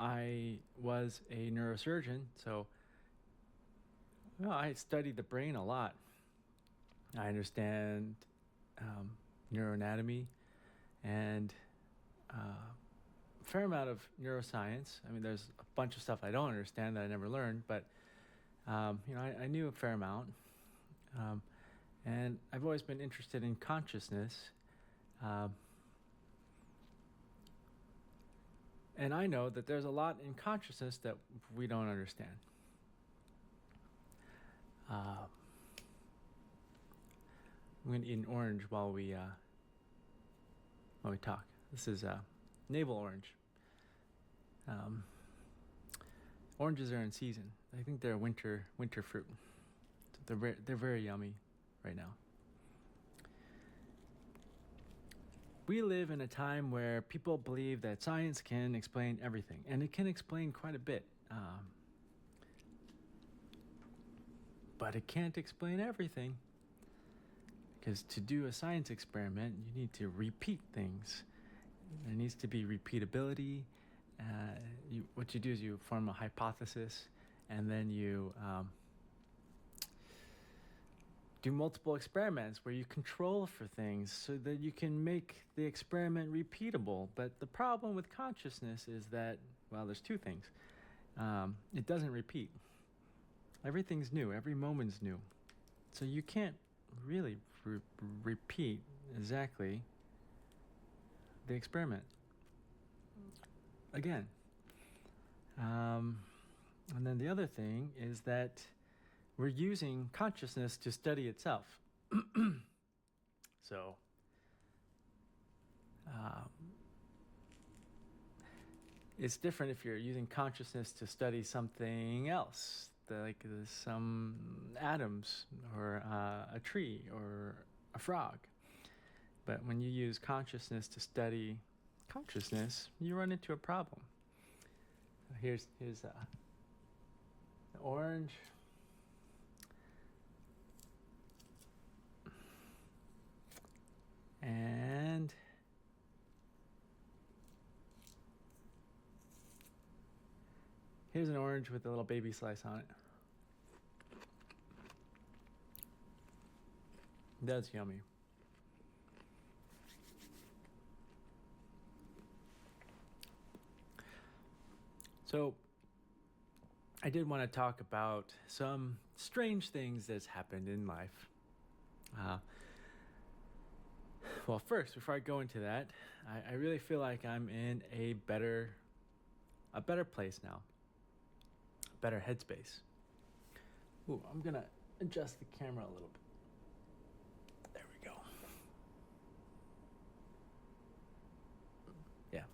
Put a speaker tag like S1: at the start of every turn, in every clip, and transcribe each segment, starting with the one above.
S1: I was a neurosurgeon, so I studied the brain a lot. I understand neuroanatomy and a fair amount of neuroscience. I mean, there's a bunch of stuff I don't understand that I never learned, but I knew a fair amount. And I've always been interested in consciousness. And I know that there's a lot in consciousness that we don't understand. I'm going to eat an orange while we talk. This is navel orange. Oranges are in season. I think they're a winter fruit. They're very yummy right now. We live in a time where people believe that science can explain everything, and it can explain quite a bit. But it can't explain everything. Because to do a science experiment, you need to repeat things. There needs to be repeatability. What you do is you form a hypothesis, and then you do multiple experiments where you control for things so that you can make the experiment repeatable. But the problem with consciousness is that, there's two things. It doesn't repeat. Everything's new. Every moment's new. So you can't really repeat exactly the experiment again. And then the other thing is that we're using consciousness to study itself. So, it's different if you're using consciousness to study something else, like some atoms or a tree or a frog. But when you use consciousness to study consciousness, you run into a problem. Here's the orange. And here's an orange with a little baby slice on it. That's yummy. So, I did want to talk about some strange things that's happened in life. Well, first, before I go into that, I really feel like I'm in a better place now. A better headspace. Ooh, I'm going to adjust the camera a little bit. There we go. Yeah.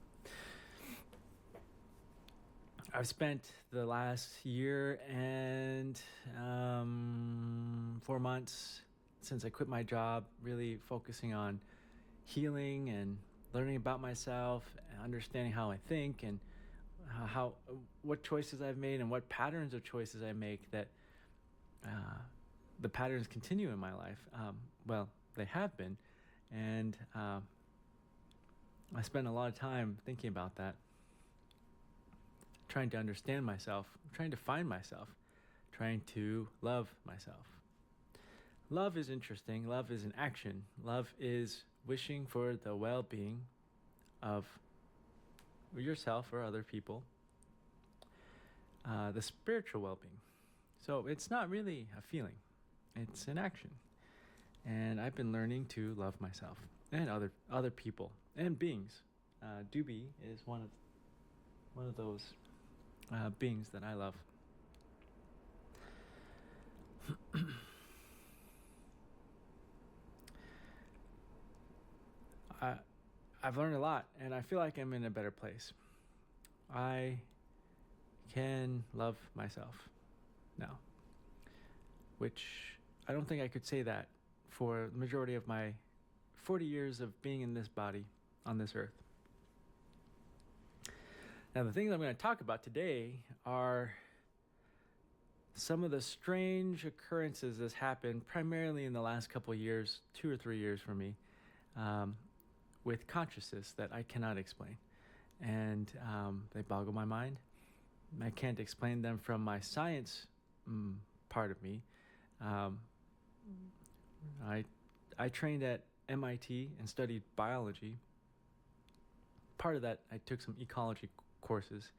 S1: I've spent the last year and 4 months since I quit my job really focusing on healing and learning about myself and understanding how I think and what choices I've made and what patterns of choices I make that the patterns continue in my life. They have been, and I spent a lot of time thinking about that, trying to understand myself, trying to find myself, trying to love myself. Love is interesting. Love is an action. Love is wishing for the well-being of yourself or other people, the spiritual well-being. So it's not really a feeling. It's an action. And I've been learning to love myself and other people and beings. 𝗬𝗎 is one of those beings that I love. I've learned a lot, and I feel like I'm in a better place. I can love myself now, which I don't think I could say that for the majority of my 40 years of being in this body on this earth. Now, the things I'm going to talk about today are some of the strange occurrences that's happened primarily in the last couple of years, 2 or 3 years for me, with consciousness that I cannot explain. And and they boggle my mind. I can't explain them from my science part of me. I trained at MIT and studied biology. Part of that, I took some ecology courses.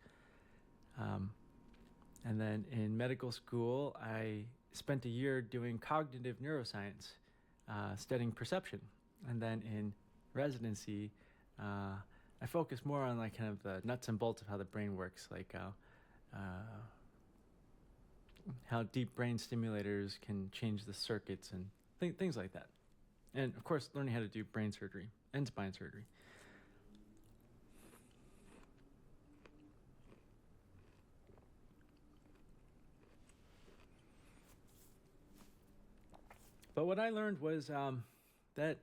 S1: And then in medical school, I spent a year doing cognitive neuroscience, studying perception. And then in residency, I focused more on like kind of the nuts and bolts of how the brain works, like how deep brain stimulators can change the circuits and things like that. And of course, learning how to do brain surgery and spine surgery. But what I learned was that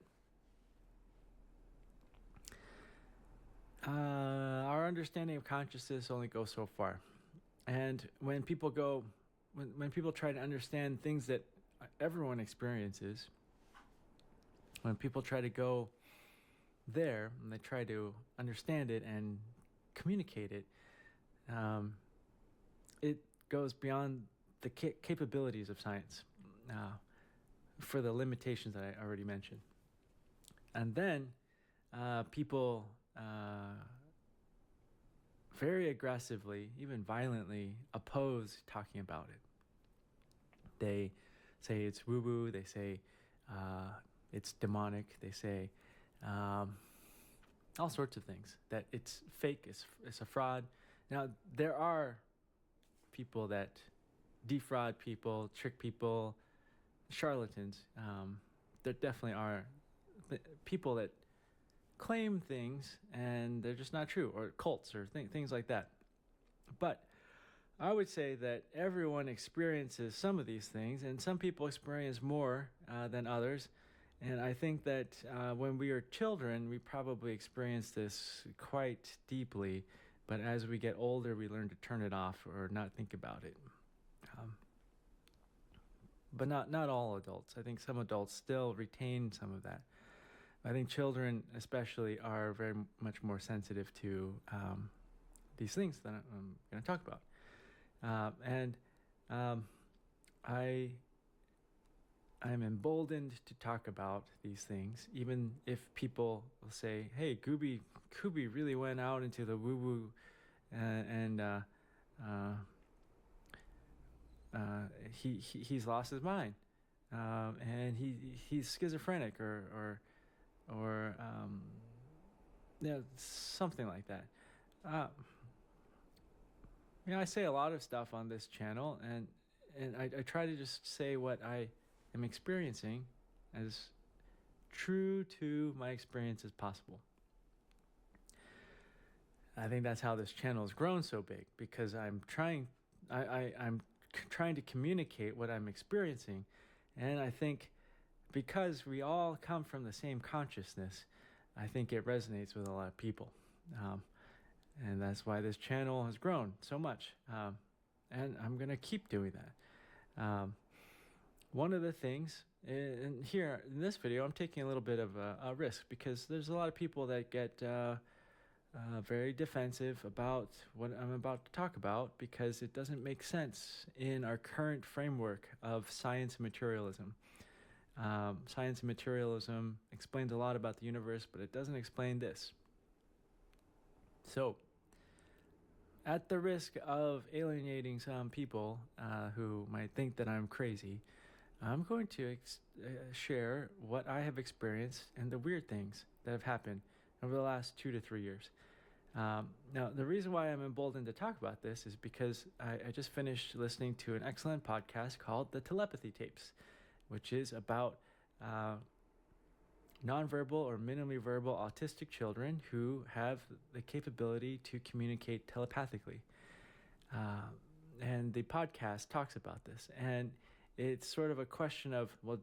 S1: our understanding of consciousness only goes so far. And when people try to understand things that everyone experiences, when people try to go there and they try to understand it and communicate it, it goes beyond the capabilities of science. For the limitations that I already mentioned. And then people very aggressively, even violently, oppose talking about it. They say it's woo-woo, they say it's demonic, they say all sorts of things, that it's fake, it's a fraud. Now, there are people that defraud people, trick people, charlatans. There definitely are people that claim things and they're just not true, or cults or things like that. But I would say that everyone experiences some of these things, and some people experience more than others. And I think that when we are children, we probably experience this quite deeply. But as we get older, we learn to turn it off or not think about it. But not all adults. I think some adults still retain some of that. I think children especially are very much more sensitive to these things that I'm going to talk about. I'm emboldened to talk about these things, even if people will say, hey, 𝗂𝐽𝐽 really went out into the woo-woo he's lost his mind, and he's schizophrenic or something like that. I say a lot of stuff on this channel, and I try to just say what I am experiencing as true to my experience as possible. I think that's how this channel has grown so big, because I'm trying to communicate what I'm experiencing. And I think because we all come from the same consciousness, I think it resonates with a lot of people. And that's why this channel has grown so much. And I'm going to keep doing that. One of the things, and here in this video, I'm taking a little bit of a risk, because there's a lot of people that get very defensive about what I'm about to talk about, because it doesn't make sense in our current framework of science and materialism. Science and materialism explains a lot about the universe, but it doesn't explain this. So, at the risk of alienating some people who might think that I'm crazy, I'm going to share what I have experienced and the weird things that have happened over the last 2 to 3 years. Now, the reason why I'm emboldened to talk about this is because I just finished listening to an excellent podcast called the Telepathy Tapes, which is about nonverbal or minimally verbal autistic children who have the capability to communicate telepathically. And the podcast talks about this. And it's sort of a question of, well,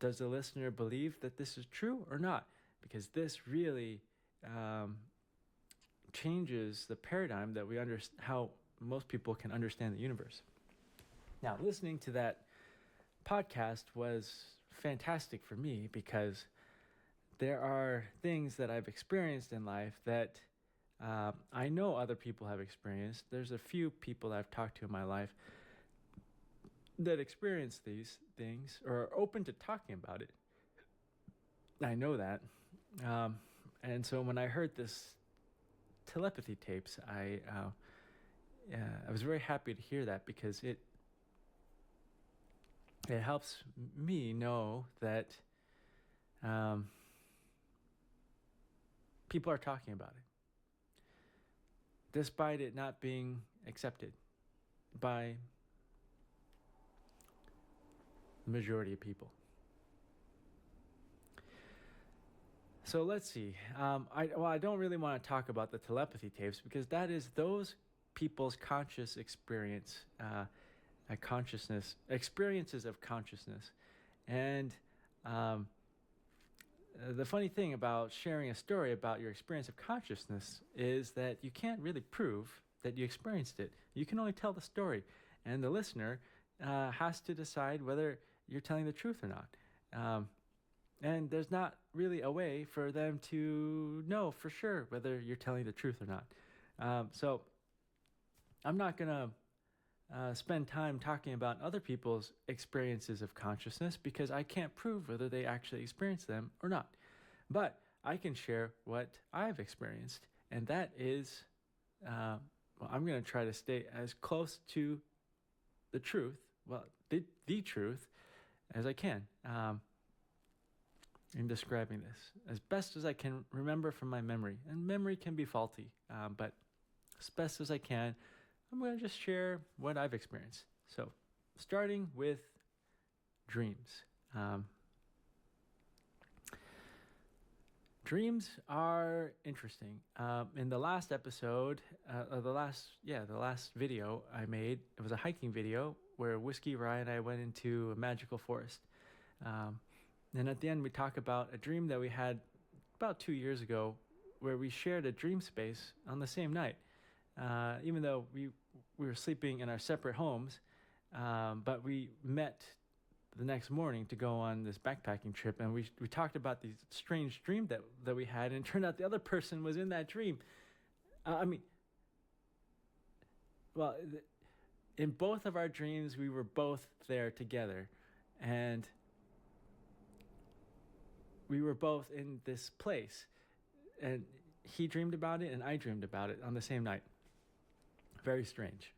S1: does the listener believe that this is true or not? Because this really changes the paradigm that we how most people can understand the universe. Now, listening to that podcast was fantastic for me, because there are things that I've experienced in life that I know other people have experienced. There's a few people that I've talked to in my life that experience these things or are open to talking about it. I know that. And so when I heard this telepathy tapes, I was very happy to hear that, because it helps me know that people are talking about it, despite it not being accepted by the majority of people. So let's see. I don't really want to talk about the telepathy tapes, because that is those people's conscious experience, experiences of consciousness. And the funny thing about sharing a story about your experience of consciousness is that you can't really prove that you experienced it. You can only tell the story, and the listener has to decide whether you're telling the truth or not. And there's not really a way for them to know for sure whether you're telling the truth or not. So I'm not going to spend time talking about other people's experiences of consciousness, because I can't prove whether they actually experience them or not. But I can share what I've experienced, and that is, I'm going to try to stay as close to the truth, the truth, as I can in describing this, as best as I can remember from my memory. And memory can be faulty, but as best as I can, I'm going to just share what I've experienced. So, starting with dreams. Dreams are interesting. In the last episode, the last video I made, it was a hiking video where Whiskey, Rye, and I went into a magical forest. And at the end, we talk about a dream that we had about 2 years ago, where we shared a dream space on the same night. Even though we were sleeping in our separate homes, but we met the next morning to go on this backpacking trip, and we talked about the strange dream that we had, and it turned out the other person was in that dream. In both of our dreams, we were both there together, and we were both in this place, and he dreamed about it and I dreamed about it on the same night. Very strange.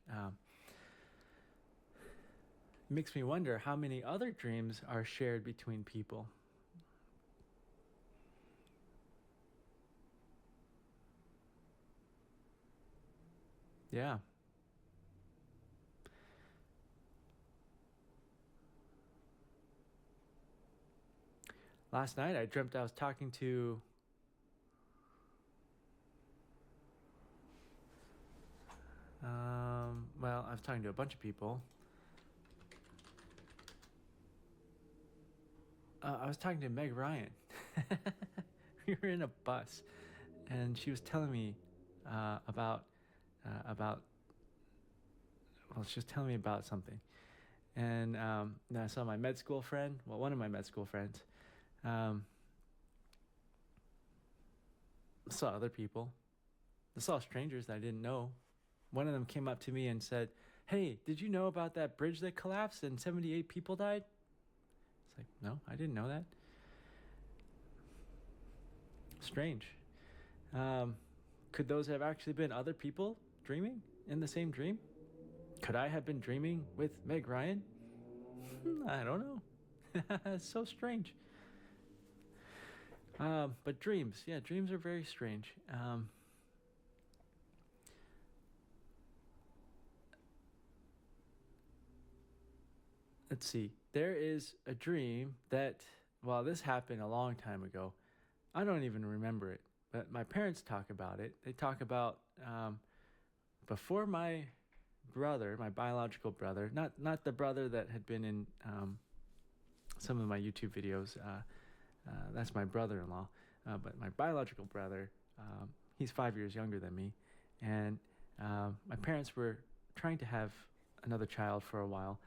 S1: Makes me wonder how many other dreams are shared between people. Yeah. Last night I dreamt I was talking to I was talking to a bunch of people. I was talking to Meg Ryan. We were in a bus, and she was telling me she was telling me about something. And then I saw my med school friend, one of my med school friends. Saw other people. I saw strangers that I didn't know. One of them came up to me and said, "Hey, did you know about that bridge that collapsed and 78 people died?" It's like, no, I didn't know that. Strange. Could those have actually been other people dreaming in the same dream? Could I have been dreaming with Meg Ryan? I don't know. It's so strange. But dreams, dreams are very strange. Let's see. There is a dream that, this happened a long time ago. I don't even remember it, but my parents talk about it. They talk about before my brother, my biological brother, not the brother that had been in some of my YouTube videos. That's my brother-in-law, but my biological brother, he's 5 years younger than me, and my parents were trying to have another child for a while.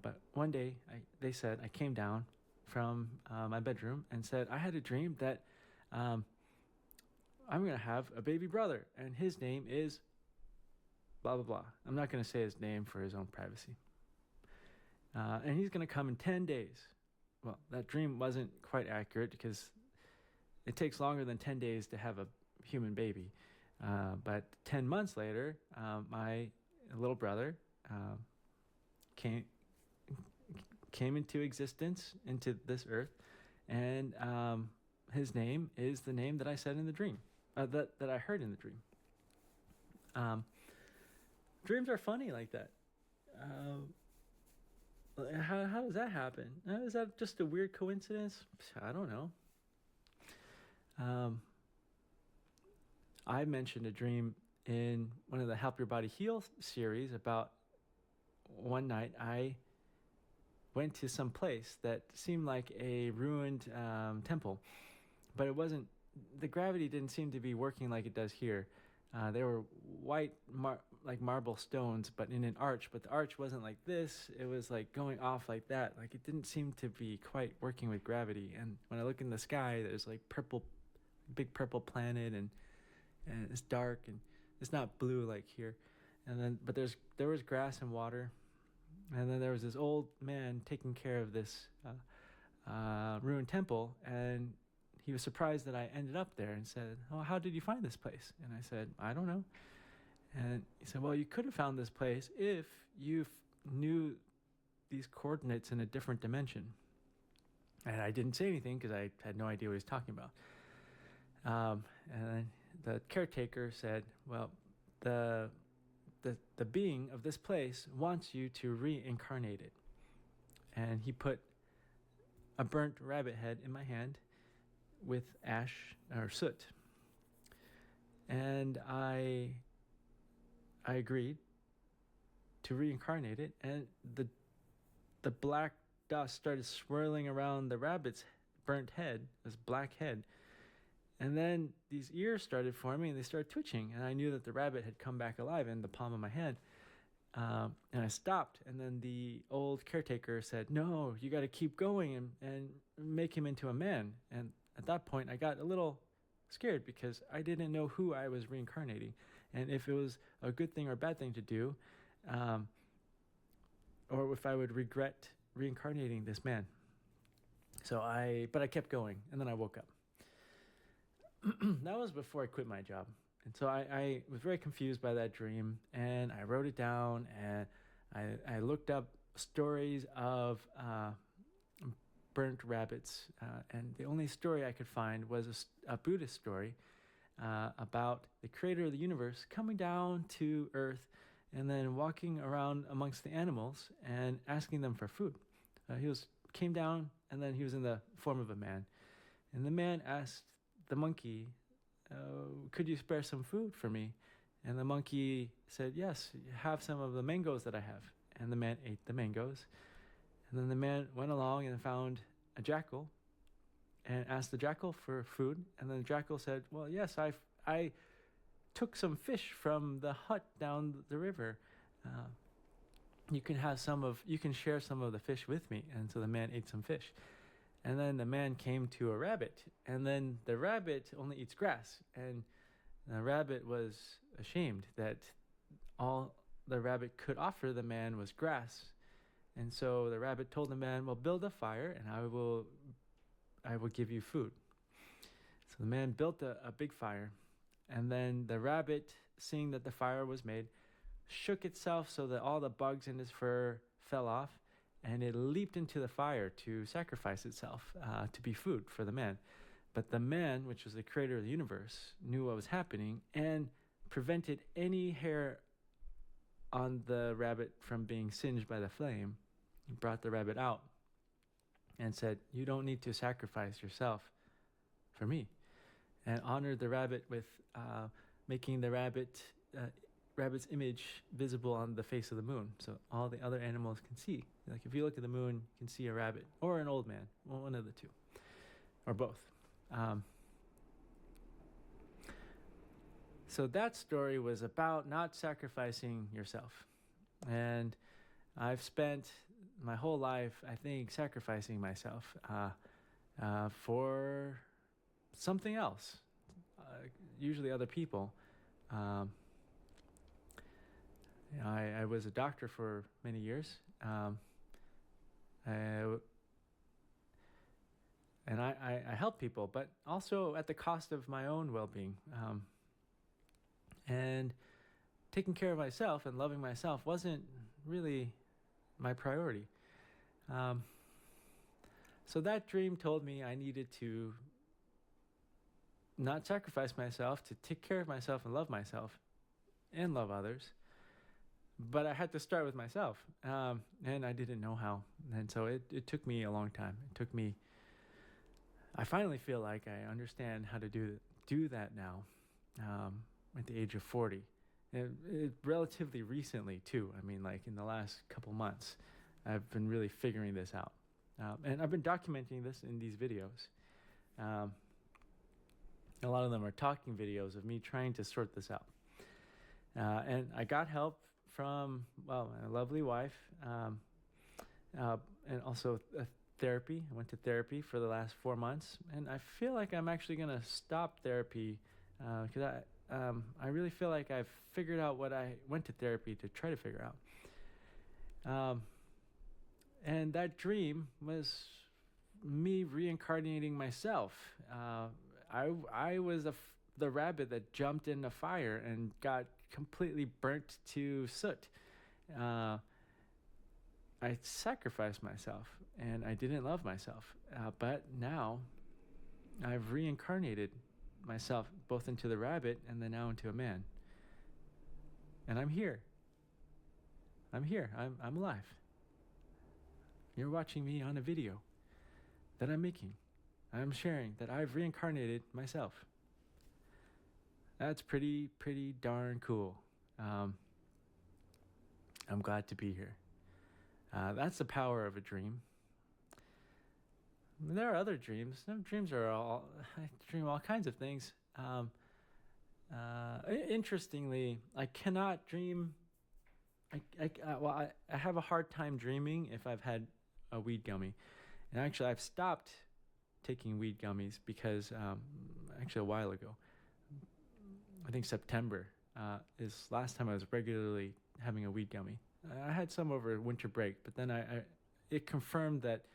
S1: But one day, they said, I came down from my bedroom and said, I had a dream that I'm going to have a baby brother, and his name is blah, blah, blah. I'm not going to say his name for his own privacy. And he's going to come in 10 days. Well, that dream wasn't quite accurate because it takes longer than 10 days to have a human baby. But 10 months later, my little brother came into existence, into this earth, and his name is the name that I said in the dream, that I heard in the dream. Dreams are funny like that. How does that happen? Is that just a weird coincidence? I don't know. I mentioned a dream in one of the Help Your Body Heal series about one night I went to some place that seemed like a ruined temple, but it wasn't. The gravity didn't seem to be working like it does here. There were white like marble stones, but in an arch. But the arch wasn't like this. It was like going off like that. Like it didn't seem to be quite working with gravity. And when I look in the sky, there's like big purple planet, and it's dark and it's not blue like here. And then, but there was grass and water. And then there was this old man taking care of this ruined temple, and he was surprised that I ended up there and said, "Oh, how did you find this place?" And I said, "I don't know." And he said, "Well, you could have found this place if you knew these coordinates in a different dimension." And I didn't say anything because I had no idea what he was talking about. And then the caretaker said, "Well, the being of this place wants you to reincarnate it." And he put a burnt rabbit head in my hand with ash or soot. And I agreed to reincarnate it, and the black dust started swirling around the rabbit's burnt head, this black head. And then these ears started forming, and they started twitching, and I knew that the rabbit had come back alive in the palm of my hand. And I stopped, and then the old caretaker said, "No, you got to keep going and make him into a man." And at that point, I got a little scared because I didn't know who I was reincarnating, and if it was a good thing or a bad thing to do, or if I would regret reincarnating this man. But I kept going, and then I woke up. That was before I quit my job. And so I was very confused by that dream, and I wrote it down, and I looked up stories of burnt rabbits, and the only story I could find was a Buddhist story about the creator of the universe coming down to earth and then walking around amongst the animals and asking them for food. He came down, and then he was in the form of a man. And the man asked the monkey, "Could you spare some food for me?" And the monkey said, "Yes, have some of the mangoes that I have." And the man ate the mangoes. And then the man went along and found a jackal and asked the jackal for food. And then the jackal said, "Well, yes, I took some fish from the hut down the river. You can share some of the fish with me." And so the man ate some fish. And then the man came to a rabbit, and then the rabbit only eats grass. And the rabbit was ashamed that all the rabbit could offer the man was grass. And so the rabbit told the man, "Well, build a fire, and I will give you food." So the man built a big fire, and then the rabbit, seeing that the fire was made, shook itself so that all the bugs in his fur fell off, and it leaped into the fire to sacrifice itself to be food for the man. But the man, which was the creator of the universe, knew what was happening and prevented any hair on the rabbit from being singed by the flame. He brought the rabbit out and said, "You don't need to sacrifice yourself for me," and honored the rabbit with making the rabbit's image visible on the face of the moon, so all the other animals can see. Like if you look at the moon, you can see a rabbit or an old man, one of the two, or both. So that story was about not sacrificing yourself. And I've spent my whole life, I think, sacrificing myself for something else. usually other people. I was a doctor for many years, and I help people, but also at the cost of my own well-being. And taking care of myself and loving myself wasn't really my priority. So that dream told me I needed to not sacrifice myself, to take care of myself and love others. But I had to start with myself, and I didn't know how. And so it took me a long time. I finally feel like I understand how to do that now, at the age of 40. It relatively recently too. I mean, like in the last couple months, I've been really figuring this out. And I've been documenting this in these videos. A lot of them are talking videos of me trying to sort this out. And I got help from, my lovely wife, and also therapy. I went to therapy for the last 4 months, and I feel like I'm actually going to stop therapy because I really feel like I've figured out what I went to therapy to try to figure out. And that dream was me reincarnating myself. I was the rabbit that jumped in the fire and got completely burnt to soot. I sacrificed myself and I didn't love myself. But now I've reincarnated myself both into the rabbit and then now into a man. And I'm here. I'm alive. You're watching me on a video that I'm making. I'm sharing that I've reincarnated myself. That's pretty darn cool. I'm glad to be here. That's the power of a dream. There are other dreams. Some dreams are I dream all kinds of things. Interestingly, I cannot dream. I have a hard time dreaming if I've had a weed gummy. And actually, I've stopped taking weed gummies because actually a while ago, I think September is last time I was regularly having a weed gummy. I had some over winter break, but then it confirmed that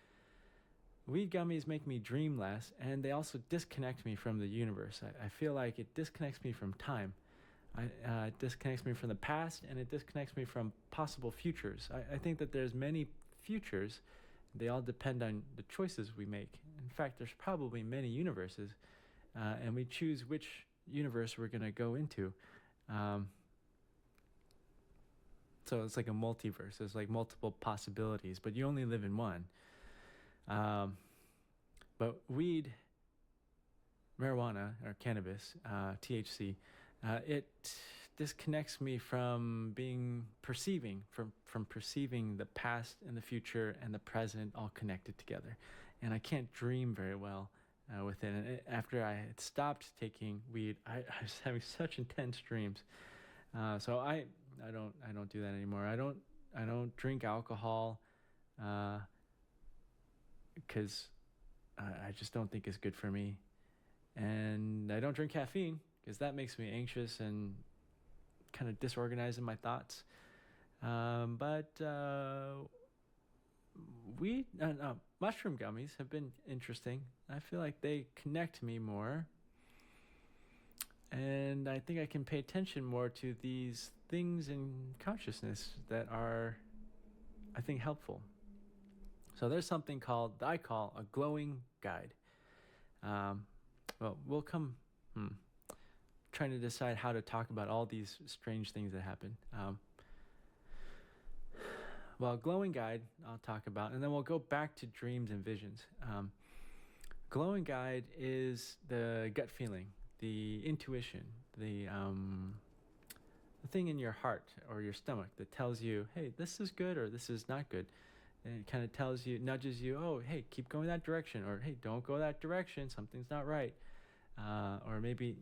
S1: weed gummies make me dream less, and they also disconnect me from the universe. I feel like it disconnects me from time. It disconnects me from the past, and it disconnects me from possible futures. I think that there's many futures. They all depend on the choices we make. In fact, there's probably many universes, and we choose which universe we're going to go into. So it's like a multiverse. There's like multiple possibilities, but you only live in one. But weed, marijuana, or cannabis, THC, it disconnects me from perceiving the past and the future and the present all connected together. And I can't dream very well with it. And after I had stopped taking weed, I was having such intense dreams. So I don't do that anymore. I don't drink alcohol because I just don't think it's good for me. And I don't drink caffeine because that makes me anxious and kind of disorganized in my thoughts. But mushroom gummies have been interesting. I feel like they connect me more. And I think I can pay attention more to these things in consciousness that are, I think, helpful. So there's something that I call a glowing guide. We'll come trying to decide how to talk about all these strange things that happen. Glowing guide I'll talk about, and then we'll go back to dreams and visions. Glowing guide is the gut feeling, the intuition, the thing in your heart or your stomach that tells you, hey, this is good or this is not good. And it kind of nudges you, oh, hey, keep going that direction, or hey, don't go that direction, something's not right. Or maybe,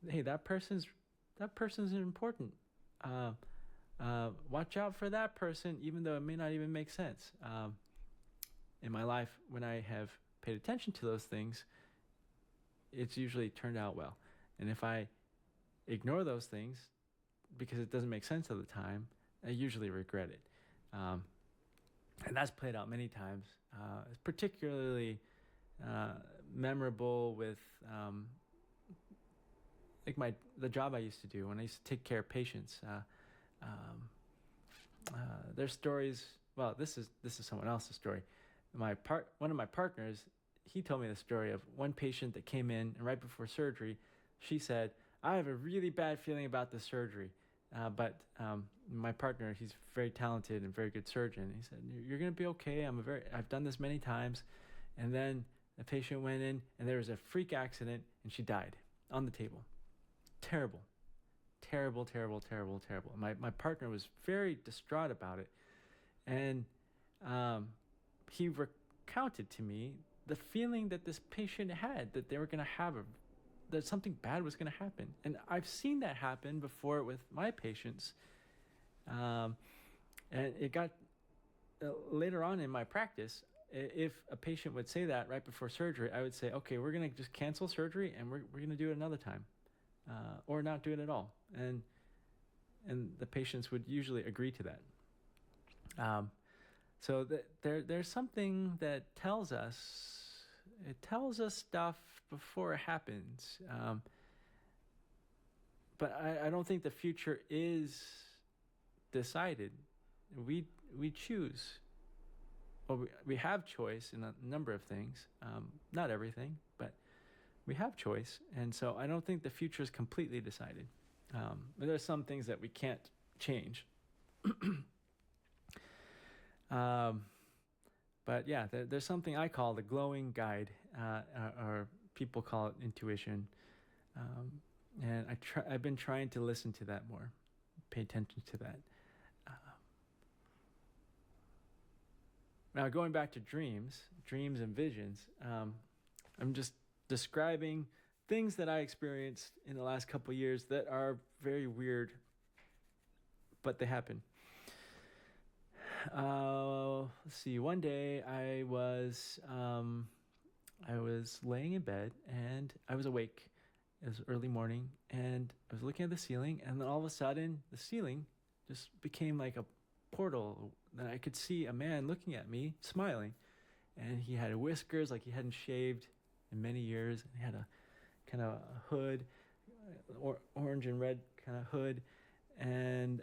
S1: hey, that person's important. Watch out for that person, even though it may not even make sense. In my life, when I have paid attention to those things, it's usually turned out well. And if I ignore those things because it doesn't make sense at the time, I usually regret it. And that's played out many times. It's particularly memorable with like the job I used to do when I used to take care of patients. There's stories. Well, this is someone else's story. One of my partners, he told me the story of one patient that came in, and right before surgery, she said, "I have a really bad feeling about the surgery." But my partner, he's very talented and very good surgeon. He said, "You're going to be okay. I've done this many times." And then the patient went in, and there was a freak accident, and she died on the table. Terrible, terrible, terrible, terrible, terrible. My partner was very distraught about it, and he recounted to me the feeling that this patient had, that they were going to have that something bad was going to happen. And I've seen that happen before with my patients. And it got later on in my practice, if a patient would say that right before surgery, I would say, okay, we're going to just cancel surgery and we're going to do it another time, or not do it at all. And the patients would usually agree to that. So there's something that tells us stuff before it happens. But I don't think the future is decided. We choose. Well, we have choice in a number of things. Not everything, but we have choice. And so I don't think the future is completely decided. There are some things that we can't change. But yeah, there's something I call the glowing guide, or people call it intuition. And I've been trying to listen to that more, pay attention to that. Now, going back to dreams and visions, I'm just describing things that I experienced in the last couple of years that are very weird, but they happen. Let's see. One day I was laying in bed and I was awake. It was early morning and I was looking at the ceiling, and then all of a sudden the ceiling just became like a portal. Then I could see a man looking at me, smiling, and he had whiskers like he hadn't shaved in many years. And he had a kind of a hood, orange and red kind of hood, and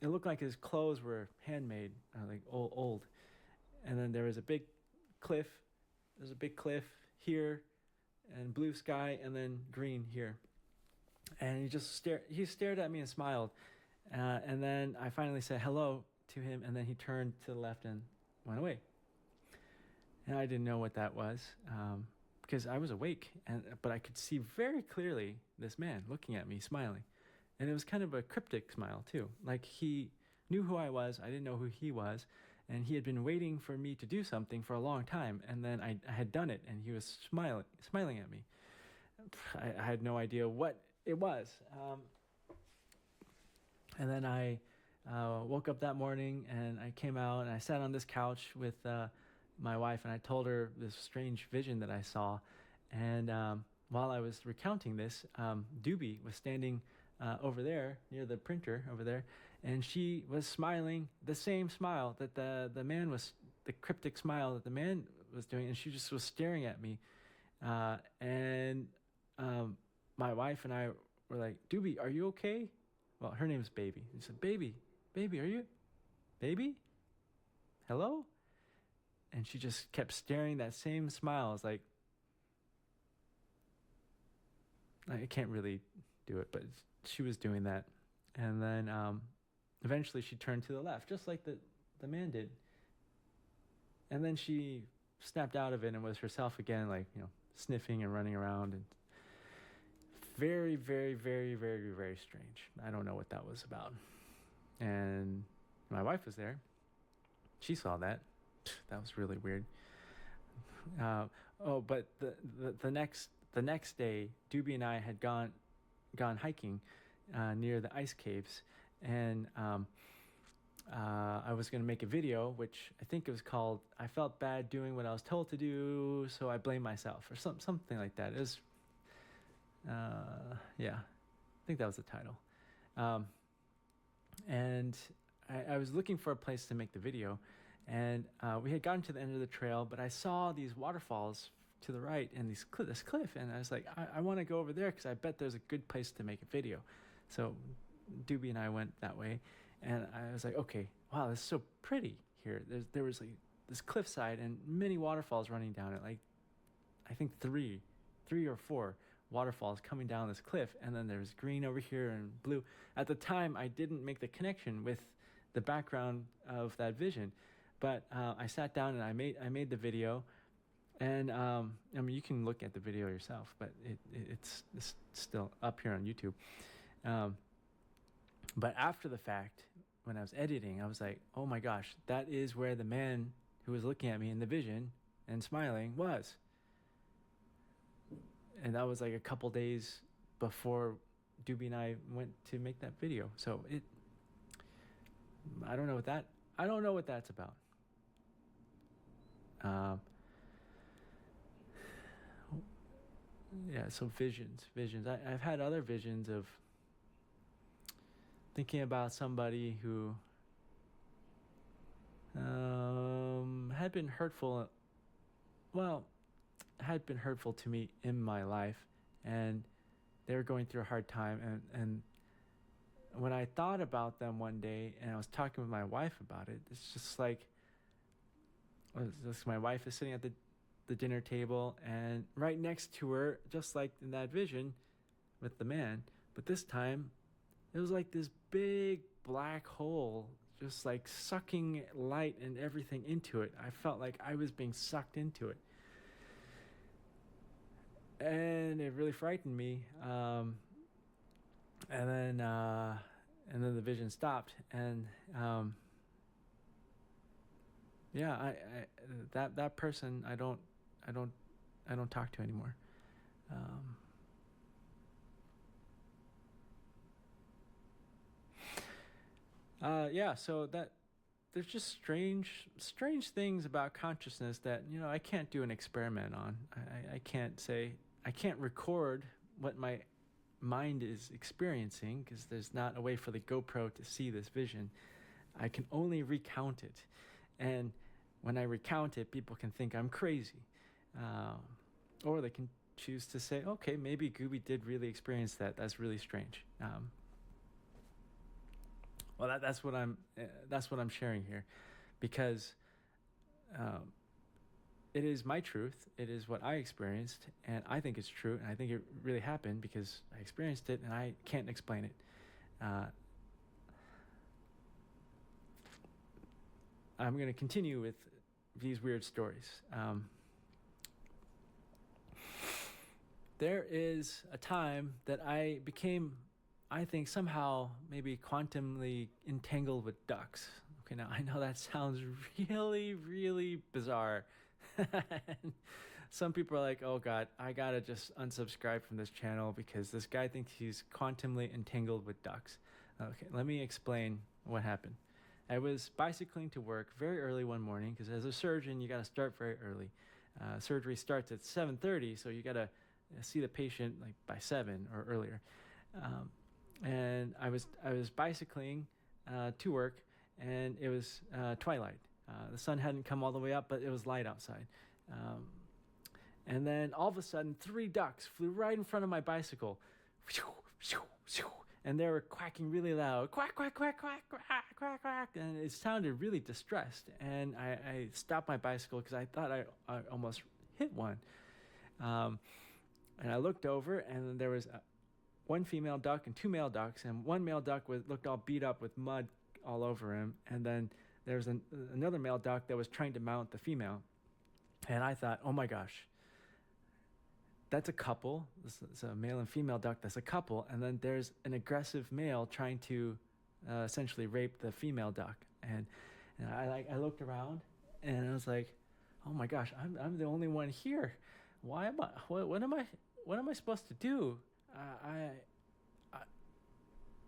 S1: it looked like his clothes were handmade, like old. And then there was a big cliff. There's a big cliff here, and blue sky, and then green here. And he just stared at me and smiled. And then I finally said hello to him, and then he turned to the left and went away. And I didn't know what that was, because I was awake, but I could see very clearly this man looking at me, smiling. And it was kind of a cryptic smile too. Like he knew who I was, I didn't know who he was, and he had been waiting for me to do something for a long time, and then I had done it, and he was smiling at me. I had no idea what it was. And then I woke up that morning, and I came out, and I sat on this couch with my wife, and I told her this strange vision that I saw. And while I was recounting this, 𝗬𝐵𝐶 was standing over there near the printer over there, and she was smiling the same smile that the man was, the cryptic smile that the man was doing, and she just was staring at me. And my wife and I were like, 𝗬𝐵𝐶, are you okay? Well, her name is Baby. She said, baby, are you? Baby? Hello? And she just kept staring that same smile. I was like, I can't really do it, but she was doing that. And then eventually she turned to the left, just like the man did. And then she snapped out of it and was herself again, like, sniffing and running around. And very, very, very, very, very strange. I don't know what that was about. And my wife was there. She saw that. That was really weird. But the next day, 𝗬𝐵𝐶 and I had gone hiking near the ice caves, and I was going to make a video, which I think it was called "I Felt Bad Doing What I Was Told to Do, So I Blame Myself," or something like that. It was Yeah, I think that was the title. And I was looking for a place to make the video, and we had gotten to the end of the trail, but I saw these waterfalls to the right and this cliff, and I was like, I want to go over there because I bet there's a good place to make a video. So Doobie and I went that way, and I was like, okay, wow, this is so pretty here. There was like this cliffside and many waterfalls running down it, like I think three or four waterfalls coming down this cliff, and then there's green over here and blue. At the time, I didn't make the connection with the background of that vision, but I sat down and I made the video, and I mean, you can look at the video yourself, but it's still up here on YouTube. But after the fact, when I was editing, I was like, oh my gosh, that is where the man who was looking at me in the vision and smiling was. And that was like a couple days before Doobie and I went to make that video. So I don't know what that's about. Yeah, so visions. I've had other visions of thinking about somebody who had been hurtful to me in my life, and they were going through a hard time, and when I thought about them one day and I was talking with my wife about it, it's just like my wife is sitting at the dinner table, and right next to her, just like in that vision with the man, but this time it was like this big black hole just like sucking light and everything into it. I felt like I was being sucked into it. And it really frightened me. And then the vision stopped. And that person I don't talk to anymore. So that there's just strange things about consciousness that, I can't do an experiment on. I can't record what my mind is experiencing because there's not a way for the GoPro to see this vision. I can only recount it. And when I recount it, people can think I'm crazy. Or they can choose to say, okay, maybe Gooby did really experience that. That's really strange. Well, that's what I'm sharing here, because it is my truth. It is what I experienced, and I think it's true, and I think it really happened because I experienced it, and I can't explain it. I'm going to continue with these weird stories. There is a time that I became, I think, somehow maybe quantumly entangled with ducks. Okay, now I know that sounds really, really bizarre. Some people are like, oh God, I gotta just unsubscribe from this channel because this guy thinks he's quantumly entangled with ducks. Okay, let me explain what happened. I was bicycling to work very early one morning because as a surgeon, you gotta start very early. Surgery starts at 7:30, so you gotta see the patient like by 7 or earlier. And I was bicycling to work, and it was twilight. The sun hadn't come all the way up, but it was light outside. And then all of a sudden, 3 ducks flew right in front of my bicycle. And they were quacking really loud. Quack, quack, quack, quack, quack, quack, quack. And it sounded really distressed. And I stopped my bicycle because I thought I almost hit one. And I looked over, and there was one female duck and 2 male ducks, and one male duck looked all beat up with mud all over him, and then there was another male duck that was trying to mount the female. And I thought, oh my gosh, that's a couple. This is a male and female duck, that's a couple, and then there's an aggressive male trying to essentially rape the female duck. And I looked around, and I was like, oh my gosh, I'm the only one here. Why am I? What am I supposed to do?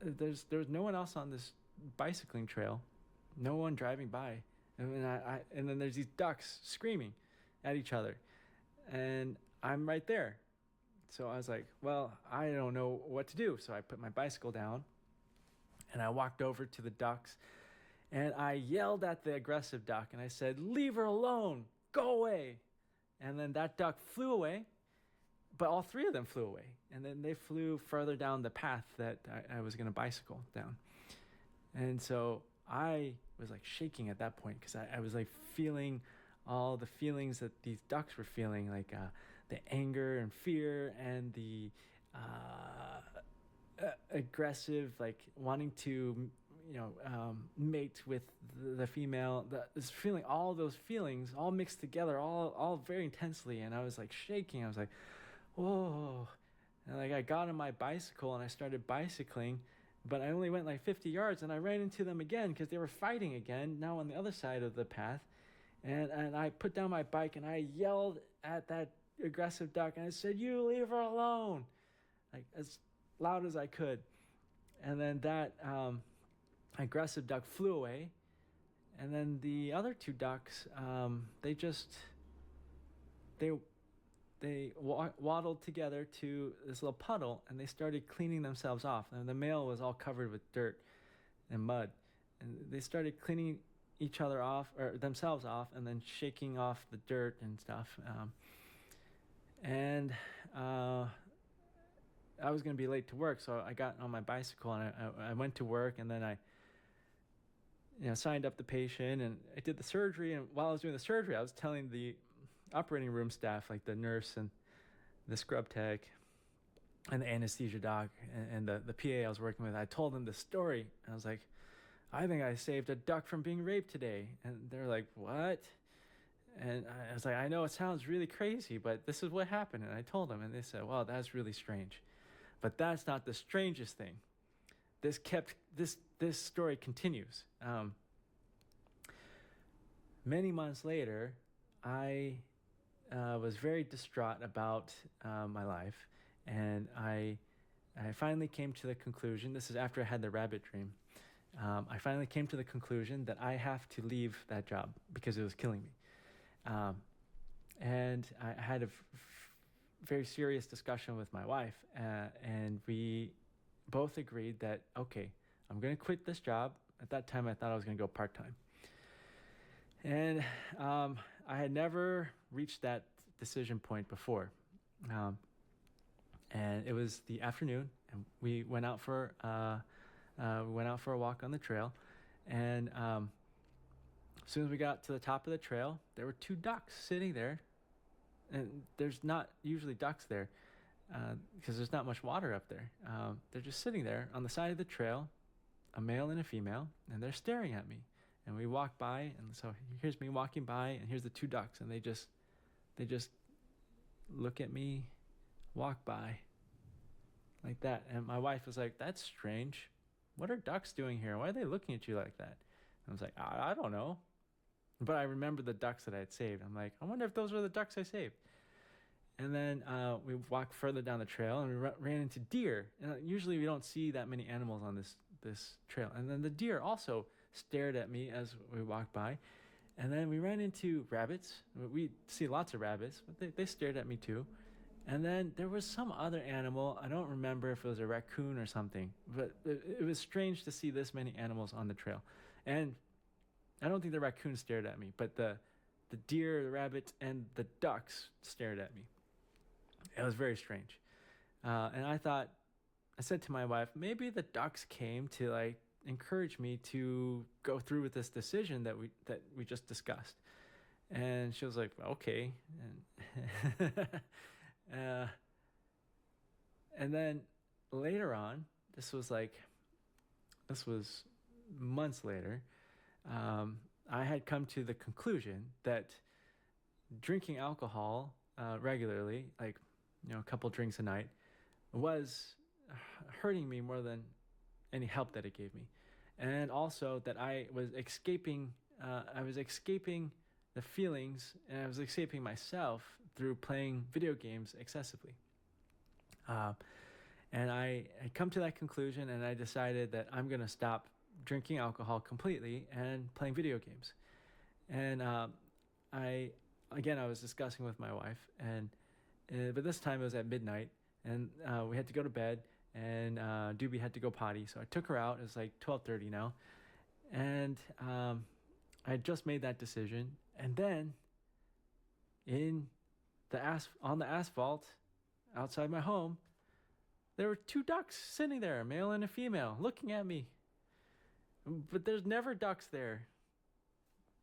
S1: There's no one else on this bicycling trail, no one driving by, and then there's these ducks screaming at each other, and I'm right there, so I was like, well, I don't know what to do. So I put my bicycle down and I walked over to the ducks and I yelled at the aggressive duck and I said, leave her alone, go away. And then that duck flew away, but all three of them flew away. And then they flew further down the path that I was going to bicycle down. And so I was like shaking at that point because I was like feeling all the feelings that these ducks were feeling, like the anger and fear and the aggressive, like wanting to, mate with the female. This feeling, all those feelings, all mixed together, all very intensely. And I was like shaking. I was like, whoa! And like I got on my bicycle and I started bicycling, but I only went like 50 yards and I ran into them again because they were fighting again. Now on the other side of the path. And I put down my bike and I yelled at that aggressive duck and I said, you leave her alone, like as loud as I could. And then that aggressive duck flew away. And then the other two ducks, they waddled together to this little puddle and they started cleaning themselves off. And the male was all covered with dirt and mud. And they started cleaning each other off, or themselves off, and then shaking off the dirt and stuff. I was going to be late to work, so I got on my bicycle and I went to work, and then I signed up the patient and I did the surgery. And while I was doing the surgery, I was telling the operating room staff, like the nurse and the scrub tech and the anesthesia doc and the PA I was working with, I told them the story. And I was like, I think I saved a duck from being raped today. And they're like, what? And I was like, I know it sounds really crazy, but this is what happened. And I told them, and they said, well, that's really strange. But that's not the strangest thing. This story continues. Many months later, I was very distraught about my life. And I finally came to the conclusion, this is after I had the rabbit dream, I finally came to the conclusion that I have to leave that job because it was killing me. And I had a very serious discussion with my wife, and we both agreed that, okay, I'm going to quit this job. At that time, I thought I was going to go part-time. And I had never reached that decision point before. And it was the afternoon, and we went out for a walk on the trail. And as soon as we got to the top of the trail, there were two ducks sitting there. And there's not usually ducks there because there's not much water up there. They're just sitting there on the side of the trail, a male and a female, and they're staring at me. And we walk by, and so here's me walking by, and here's the two ducks, and they just look at me, walk by, like that. And my wife was like, "That's strange. What are ducks doing here? Why are they looking at you like that?" And I was like, I don't know. But I remember the ducks that I had saved. I'm like, I wonder if those were the ducks I saved. And then we walked further down the trail, and we ran into deer. And usually we don't see that many animals on this trail. And then the deer also stared at me as we walked by. And then we ran into rabbits. We see lots of rabbits, but they stared at me too. And then there was some other animal. I don't remember if it was a raccoon or something, but it was strange to see this many animals on the trail. And I don't think the raccoon stared at me, but the deer, the rabbit, and the ducks stared at me. It was very strange. And I said to my wife, maybe the ducks came to like encourage me to go through with this decision that we just discussed. And she was like, okay. And and then later on, this was months later, I had come to the conclusion that drinking alcohol regularly, like a couple drinks a night, was hurting me more than any help that it gave me. And also that I was escaping the feelings, and I was escaping myself through playing video games excessively. And I come to that conclusion, and I decided that I'm going to stop drinking alcohol completely and playing video games. And I was discussing with my wife, and but this time it was at midnight, and we had to go to bed, and Doobie had to go potty. So I took her out. It was like 12:30 now, and I had just made that decision. And then on the asphalt outside my home, there were two ducks sitting there, a male and a female, looking at me. But there's never ducks there.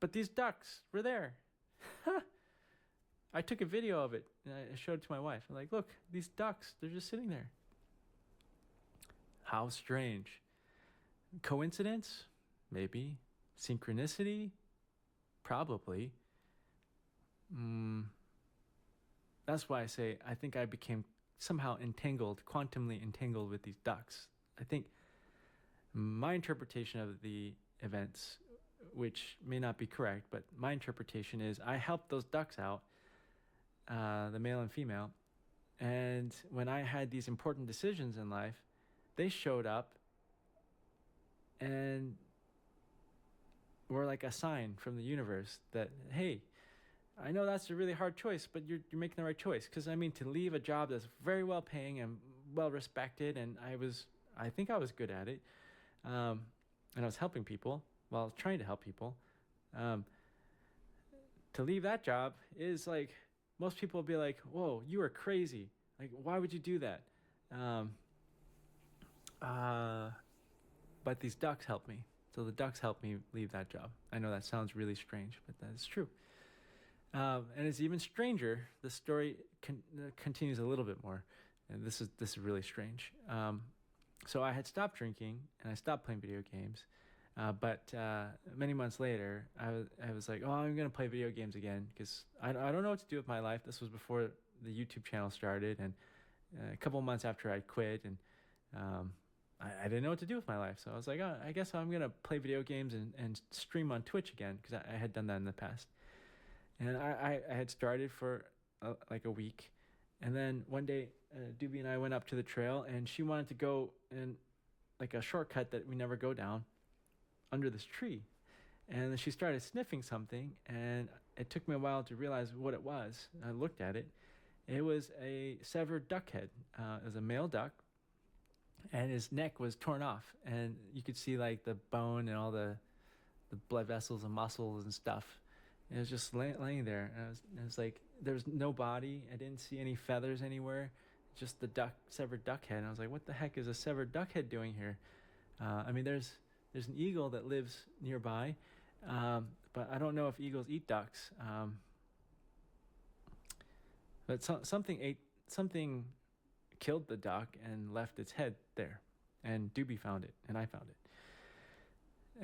S1: But these ducks were there. I took a video of it and I showed it to my wife. I'm like, look, these ducks, they're just sitting there. How strange. Coincidence? Maybe. Synchronicity? Probably. That's why I say I think I became somehow quantumly entangled with these ducks. I think my interpretation of the events, which may not be correct, but my interpretation is I helped those ducks out, the male and female, and when I had these important decisions in life, they showed up and were like a sign from the universe that, hey, I know that's a really hard choice, but you're making the right choice. Because, I mean, to leave a job that's very well paying and well respected, and I think I was good at it, and I was helping people, well, trying to help people. To leave that job is like, most people will be like, whoa, you are crazy. Like, why would you do that? But these ducks helped me. So the ducks helped me leave that job. I know that sounds really strange, but that is true. And it's even stranger. The story continues a little bit more, and this is really strange. So I had stopped drinking and I stopped playing video games, but many months later, I was like, oh, I'm gonna play video games again because I don't know what to do with my life. This was before the YouTube channel started, and a couple of months after I quit, and I didn't know what to do with my life. So I was like, oh, I guess I'm gonna play video games and stream on Twitch again because I had done that in the past. And I had started for like a week. And then one day, Doobie and I went up to the trail, and she wanted to go in like a shortcut that we never go down under this tree. And then she started sniffing something, and it took me a while to realize what it was. I looked at it. It was a severed duck head. It was a male duck, and his neck was torn off. And you could see like the bone and all the blood vessels and muscles and stuff. It was just laying there. And it was like, there was no body. I didn't see any feathers anywhere. Just the severed duck head. And I was like, what the heck is a severed duck head doing here? I mean, there's an eagle that lives nearby, but I don't know if eagles eat ducks. But something killed the duck and left its head there. And Doobie found it, and I found it.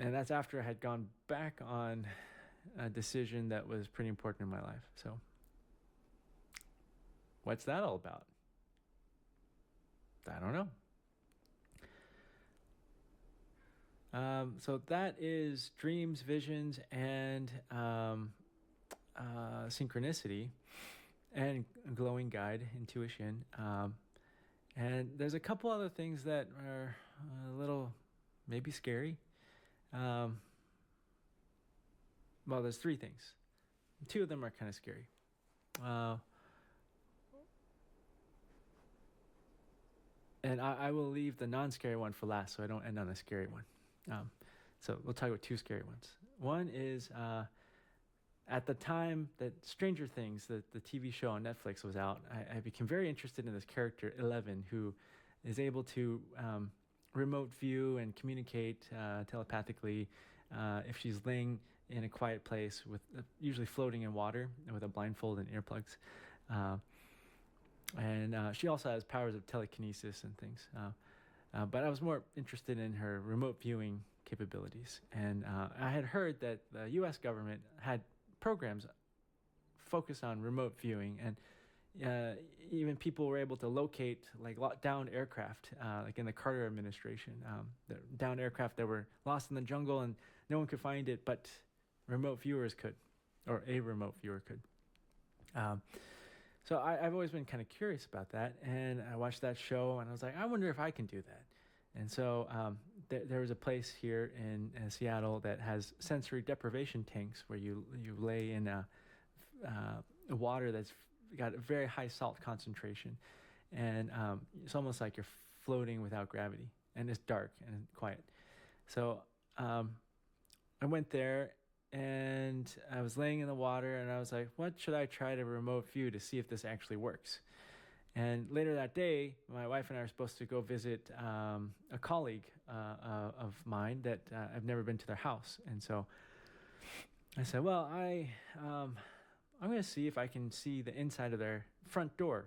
S1: And that's after I had gone back on a decision that was pretty important in my life. So what's that all about? I don't know. So that is dreams, visions, and synchronicity, and glowing guide, intuition. And there's a couple other things that are a little maybe scary. Well, there's three things. Two of them are kind of scary. And I will leave the non-scary one for last, so I don't end on a scary one. So we'll talk about two scary ones. One is at the time that Stranger Things, the TV show on Netflix, was out, I became very interested in this character, 11, who is able to remote view and communicate telepathically if she's laying in a quiet place, with usually floating in water and with a blindfold and earplugs. And she also has powers of telekinesis and things. But I was more interested in her remote viewing capabilities. And I had heard that the U.S. government had programs focused on remote viewing, and even people were able to locate like downed aircraft, like in the Carter administration, the downed aircraft that were lost in the jungle and no one could find it, but remote viewers could, or a remote viewer could. So I've always been kind of curious about that, and I watched that show, and I was like, I wonder if I can do that. And so there was a place here in Seattle that has sensory deprivation tanks where you lay in water that's got a very high salt concentration, and it's almost like you're floating without gravity, and it's dark and quiet. So I went there, and I was laying in the water, and I was like, what should I try to remote view to see if this actually works? And later that day, my wife and I are supposed to go visit a colleague of mine that I've never been to their house. And so I said, well, I'm going to see if I can see the inside of their front door.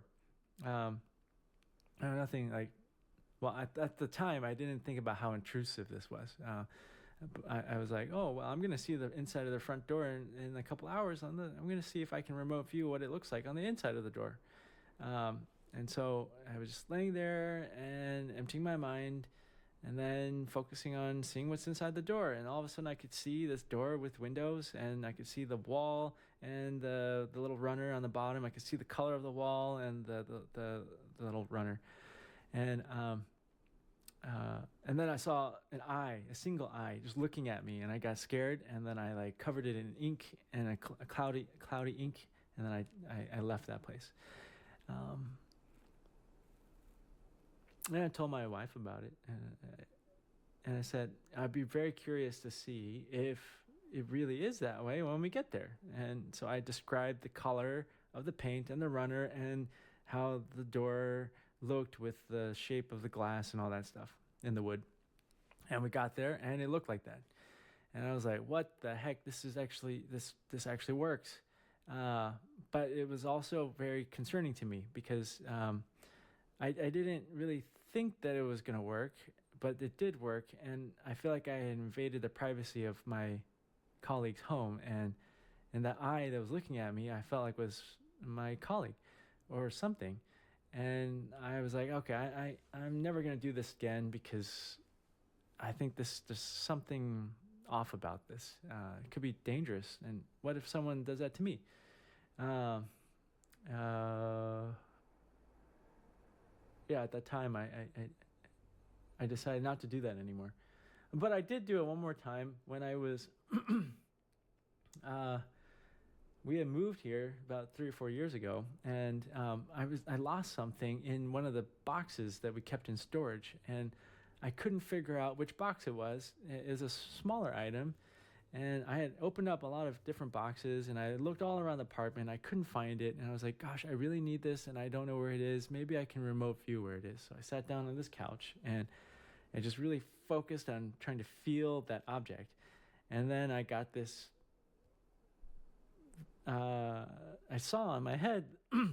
S1: Nothing like, well, at the time, I didn't think about how intrusive this was. I was like, oh, well, I'm going to see the inside of the front door in a couple hours. I'm going to see if I can remote view what it looks like on the inside of the door. And so I was just laying there and emptying my mind and then focusing on seeing what's inside the door. And all of a sudden I could see this door with windows, and I could see the wall and the little runner on the bottom. I could see the color of the wall and the little runner. And then I saw an eye, a single eye, just looking at me, and I got scared. And then I like covered it in ink and a cloudy ink, and then I left that place. And I told my wife about it, and I said, I'd be very curious to see if it really is that way when we get there. And so I described the color of the paint and the runner and how the door looked with the shape of the glass and all that stuff in the wood. And we got there, and it looked like that. And I was like, what the heck? This actually works. But it was also very concerning to me because I didn't really think that it was going to work, but it did work. And I feel like I had invaded the privacy of my colleague's home. And that eye that was looking at me, I felt like was my colleague or something. And I was like, okay, I'm never going to do this again because I think there's something off about this. It could be dangerous. And what if someone does that to me? Yeah, at that time, I decided not to do that anymore. But I did do it one more time when I was, we had moved here about 3 or 4 years ago, and I lost something in one of the boxes that we kept in storage, and I couldn't figure out which box it was. It was a smaller item, and I had opened up a lot of different boxes, and I looked all around the apartment. I couldn't find it, and I was like, gosh, I really need this, and I don't know where it is. Maybe I can remote view where it is. So I sat down on this couch, and I just really focused on trying to feel that object. And then I got this, I saw in my head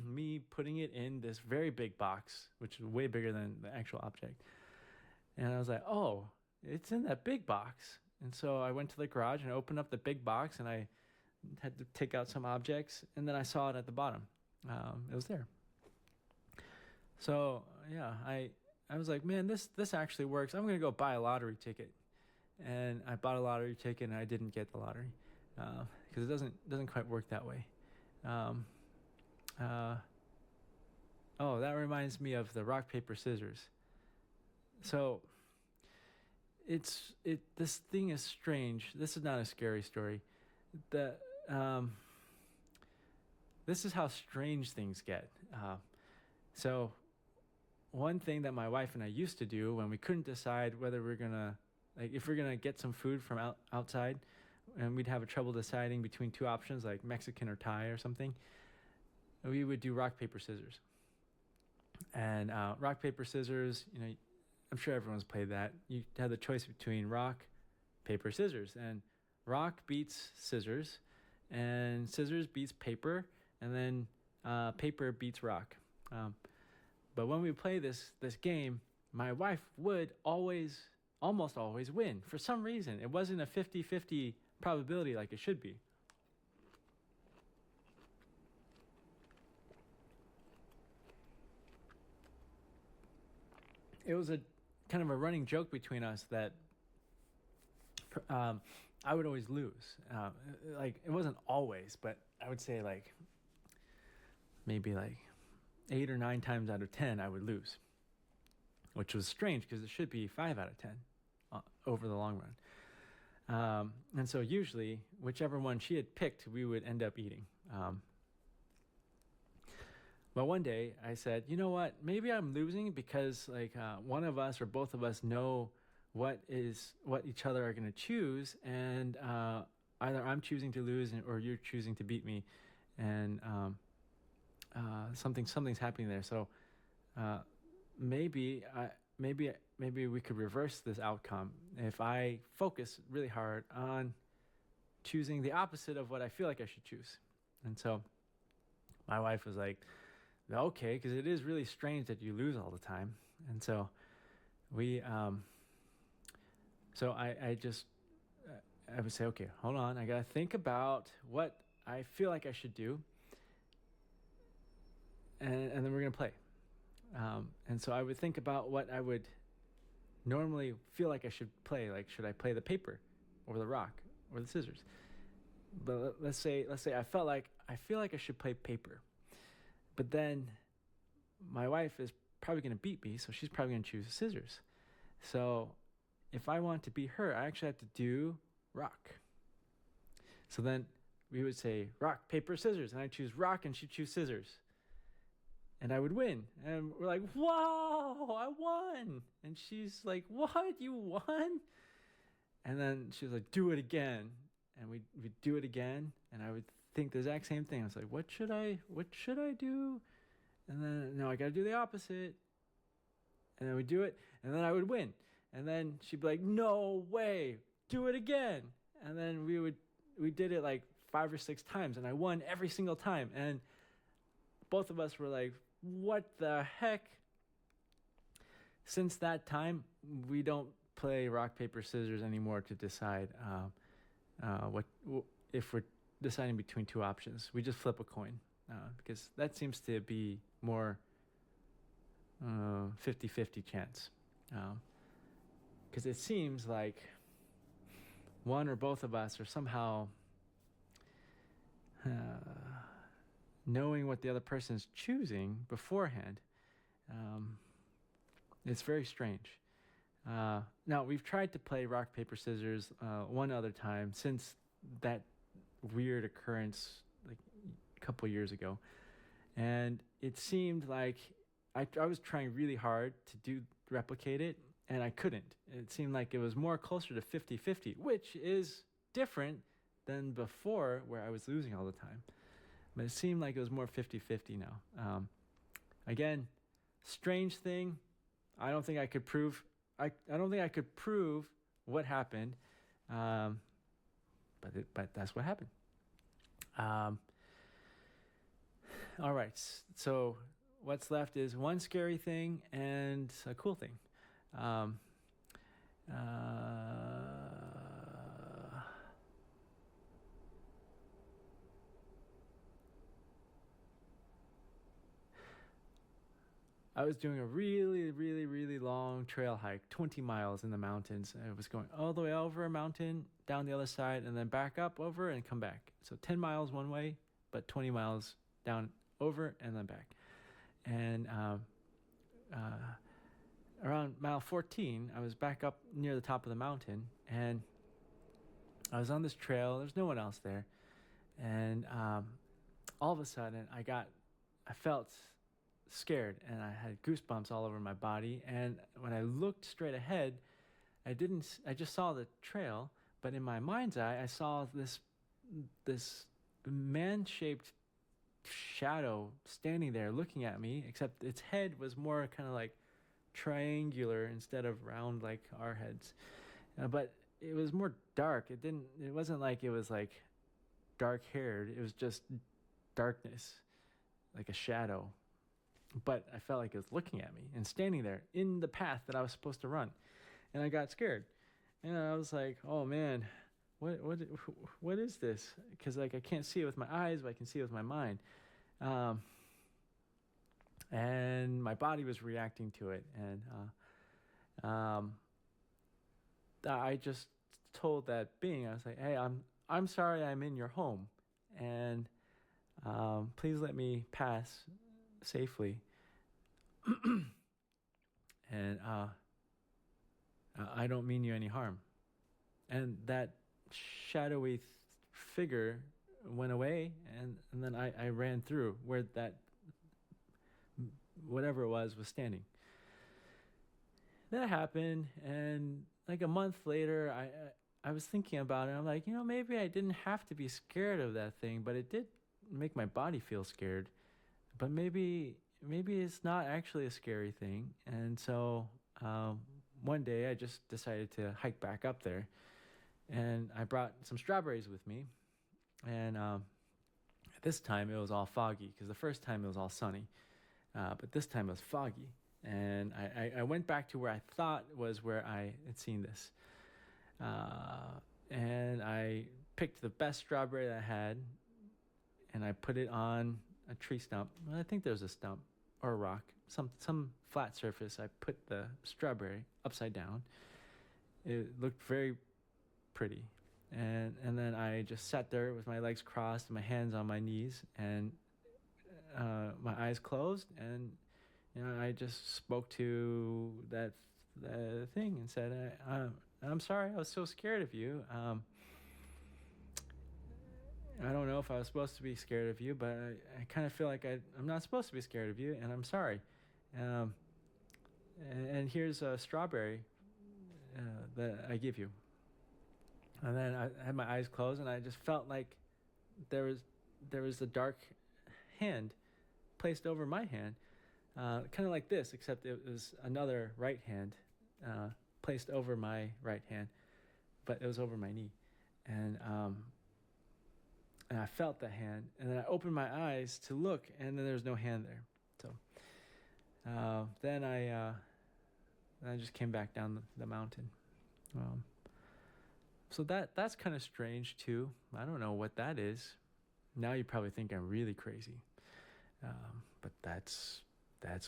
S1: me putting it in this very big box, which is way bigger than the actual object. And I was like, oh, it's in that big box. And so I went to the garage and I opened up the big box, and I had to take out some objects, and then I saw it at the bottom. It was there. So yeah, I was like, man, this actually works. I'm gonna go buy a lottery ticket. And I bought a lottery ticket, and I didn't get the lottery because it doesn't quite work that way. Oh, that reminds me of the rock, paper, scissors. So this thing is strange. This is not a scary story. This is how strange things get. So one thing that my wife and I used to do when we couldn't decide whether we're gonna, like, if we're gonna get some food from outside, and we'd have a trouble deciding between two options like Mexican or Thai or something, we would do rock, paper, scissors. And rock, paper, scissors, I'm sure everyone's played that. You have the choice between rock, paper, scissors. And rock beats scissors, and scissors beats paper, and then paper beats rock. But when we play this game, my wife would almost always win. For some reason, it wasn't a 50-50 probability like it should be. It was a kind of a running joke between us that I would always lose. Like, it wasn't always, but I would say like maybe like 8 or 9 times out of 10 I would lose, which was strange because it should be 5 out of 10 over the long run. And so usually whichever one she had picked, we would end up eating. But one day I said, you know what? Maybe I'm losing because like one of us or both of us know what each other are going to choose, and either I'm choosing to lose or you're choosing to beat me, and something's happening there. So maybe we could reverse this outcome if I focus really hard on choosing the opposite of what I feel like I should choose. And so my wife was like, okay, because it is really strange that you lose all the time. And so I would say, okay, hold on, I gotta think about what I feel like I should do, and then we're gonna play. And so I would think about what I would normally feel like I should play. Like, should I play the paper or the rock or the scissors? But let's say I feel like I should play paper. But then my wife is probably going to beat me, so she's probably going to choose scissors. So if I want to beat her, I actually have to do rock. So then we would say rock, paper, scissors, and I choose rock and she choose scissors. And I would win. And we're like, whoa, I won. And she's like, what, you won? And then she was like, do it again. And we'd do it again. And I would think the exact same thing. I was like, what should I do? And then, no, I got to do the opposite. And then we do it. And then I would win. And then she'd be like, no way, do it again. And then we did it like 5 or 6 times. And I won every single time. And both of us were like, what the heck? Since that time, we don't play rock, paper, scissors anymore to decide what if we're deciding between 2 options. We just flip a coin because that seems to be more 50-50 chance. Because it seems like one or both of us are somehow knowing what the other person's choosing beforehand. It's very strange. Now, we've tried to play rock, paper, scissors one other time since that weird occurrence like a couple years ago. And it seemed like I was trying really hard to replicate it, and I couldn't. It seemed like it was more closer to 50-50, which is different than before where I was losing all the time. But it seemed like it was more 50-50 now. Again, strange thing. I don't think I could prove. I don't think I could prove what happened. But that's what happened. All right. So what's left is one scary thing and a cool thing. I was doing a really, really, really long trail hike, 20 miles in the mountains. I was going all the way over a mountain, down the other side, and then back up over and come back. So 10 miles one way, but 20 miles down over and then back. And around mile 14, I was back up near the top of the mountain, and I was on this trail. There's no one else there. And all of a sudden, I felt scared, and I had goosebumps all over my body. And when I looked straight ahead, I just saw the trail, but in my mind's eye, I saw this man-shaped shadow standing there looking at me, except its head was more kind of like triangular instead of round like our heads. But it was more dark. It wasn't like it was like dark-haired. It was just darkness, like a shadow. But I felt like it was looking at me and standing there in the path that I was supposed to run. And I got scared. And I was like, oh man, what is this? Because like I can't see it with my eyes, but I can see it with my mind. And my body was reacting to it. And I just told that being, I was like, hey, I'm sorry I'm in your home. And please let me pass safely. And I don't mean you any harm. And that shadowy figure went away, and then I ran through where that whatever it was standing. That happened, and like a month later, I was thinking about it. I'm like, maybe I didn't have to be scared of that thing, but it did make my body feel scared. But maybe it's not actually a scary thing. And so one day I just decided to hike back up there, and I brought some strawberries with me. And this time it was all foggy, because the first time it was all sunny, but this time it was foggy. And I went back to where I thought was where I had seen this. And I picked the best strawberry that I had, and I put it on a tree stump. Well, I think there was a stump or a rock, some flat surface. I put the strawberry upside down. It looked very pretty. And then I just sat there with my legs crossed and my hands on my knees, and my eyes closed, and I just spoke to that thing and said, I'm sorry, I was so scared of you. I don't know if I was supposed to be scared of you, but I kind of feel like I'm not supposed to be scared of you, and I'm sorry. And here's a strawberry that I give you. And then I had my eyes closed, and I just felt like there was a dark hand placed over my hand. Kind of like this, except it was another right hand placed over my right hand, but it was over my knee. And I felt the hand, and then I opened my eyes to look, and then there was no hand there. So then I just came back down the mountain. So that's kind of strange too. I don't know what that is. Now you probably think I'm really crazy, but that's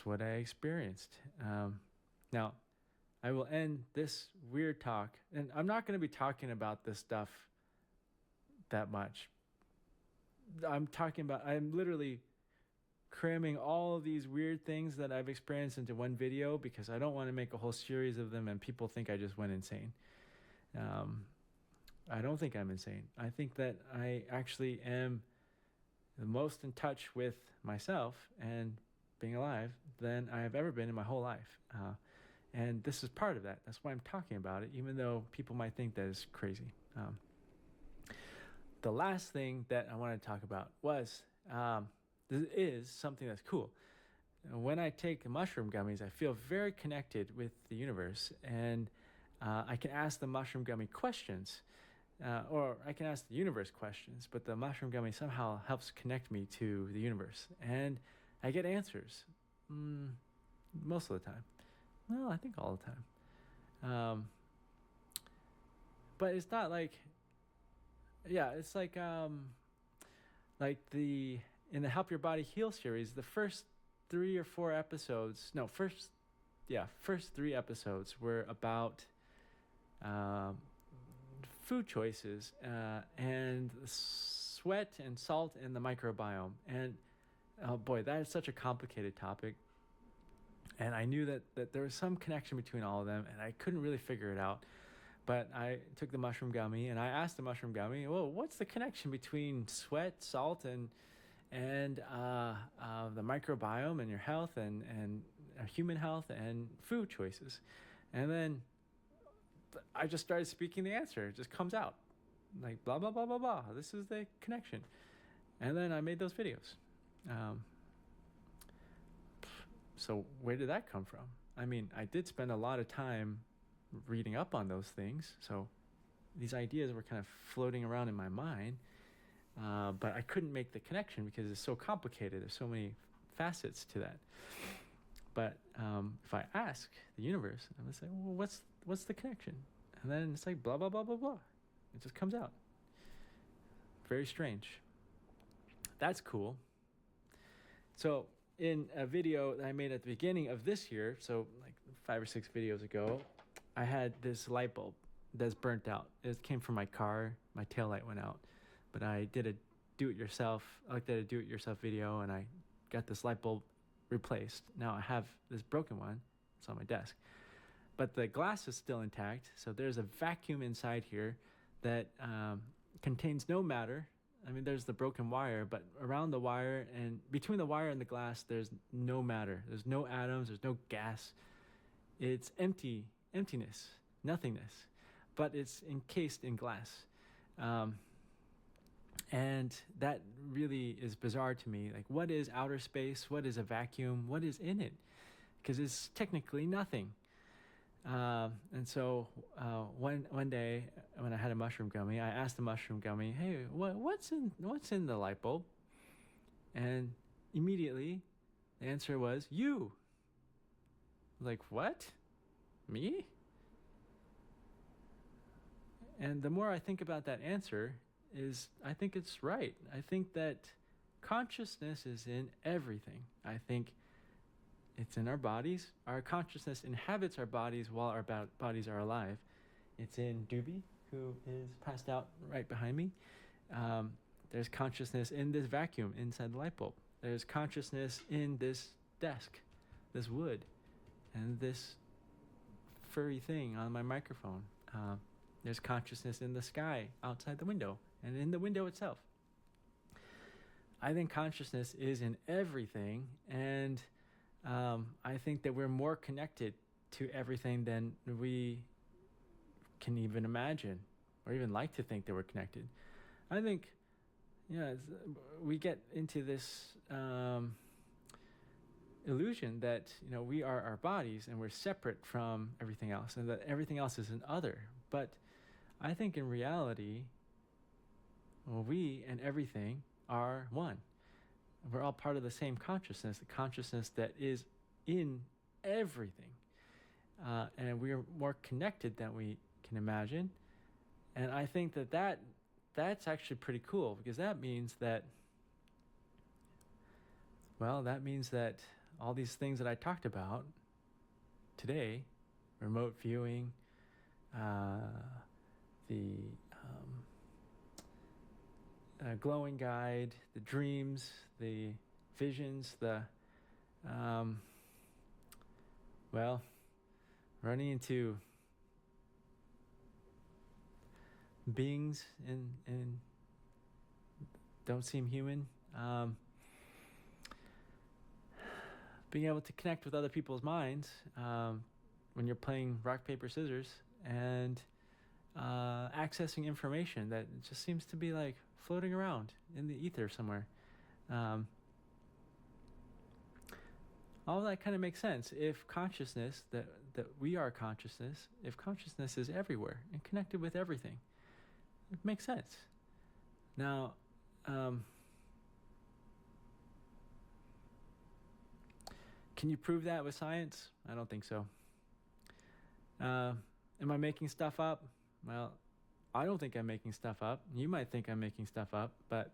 S1: what I experienced. Now, I will end this weird talk, and I'm not going to be talking about this stuff that much. I'm literally cramming all of these weird things that I've experienced into one video, because I don't want to make a whole series of them and people think I just went insane. I don't think I'm insane. I think that I actually am the most in touch with myself and being alive than I have ever been in my whole life. And this is part of that. That's why I'm talking about it, even though people might think that is crazy. The last thing that I wanted to talk about was, this is something that's cool. When I take mushroom gummies, I feel very connected with the universe, and I can ask the mushroom gummy questions, or I can ask the universe questions, but the mushroom gummy somehow helps connect me to the universe, and I get answers most of the time. Well, I think all the time. But it's not like, it's like in the Help Your Body Heal series, the first 3 or 4 episodes, first 3 episodes were about food choices and sweat and salt and the microbiome. And oh boy, that is such a complicated topic. And I knew that there was some connection between all of them, and I couldn't really figure it out. But I took the mushroom gummy, and I asked the mushroom gummy, well, what's the connection between sweat, salt, and the microbiome and your health and human health and food choices? And then I just started speaking the answer. It just comes out. Like, blah, blah, blah, blah, blah. This is the connection. And then I made those videos. So where did that come from? I mean, I did spend a lot of time reading up on those things. So these ideas were kind of floating around in my mind. But I couldn't make the connection because it's so complicated. There's so many facets to that. But if I ask the universe, I'm going to say, well, what's the connection? And then it's like blah, blah, blah, blah, blah. It just comes out. Very strange. That's cool. So in a video that I made at the beginning of this year, so like 5 or 6 videos ago, I had this light bulb that's burnt out. It came from my car. My taillight went out. But I did a do-it-yourself video, and I got this light bulb replaced. Now I have this broken one. It's on my desk. But the glass is still intact, so there's a vacuum inside here that contains no matter. I mean, there's the broken wire, but around the wire and between the wire and the glass, there's no matter. There's no atoms. There's no gas. It's emptiness, nothingness, but it's encased in glass. And that really is bizarre to me. Like, what is outer space? What is a vacuum? What is in it? Because it's technically nothing. And so one day when I had a mushroom gummy, I asked the mushroom gummy, "Hey, what's in the light bulb?" And immediately the answer was, "You." Like, what? Me? And the more I think about that answer, I think it's right. I think that consciousness is in everything. I think it's in our bodies. Our consciousness inhabits our bodies while our bodies are alive. It's in 𝗬𝗎𝗏, who is passed out right behind me. There's consciousness in this vacuum inside the light bulb. There's consciousness in this desk, this wood, and this furry thing on my microphone. There's consciousness in the sky outside the window and in the window itself. I think consciousness is in everything, and I think that we're more connected to everything than we can even imagine or even like to think that we're connected. I think, we get into this illusion that, we are our bodies and we're separate from everything else and that everything else is an other. But I think in reality, we and everything are one. We're all part of the same consciousness, the consciousness that is in everything. And we are more connected than we can imagine. And I think that's actually pretty cool, because that means that all these things that I talked about today, remote viewing, the glowing guide, the dreams, the visions, the running into beings and don't seem human, being able to connect with other people's minds when you're playing rock, paper, scissors, and accessing information that just seems to be like floating around in the ether somewhere. All that kind of makes sense if consciousness, that we are consciousness, if consciousness is everywhere and connected with everything. It makes sense. Now, can you prove that with science? I don't think so. Am I making stuff up? Well, I don't think I'm making stuff up. You might think I'm making stuff up, but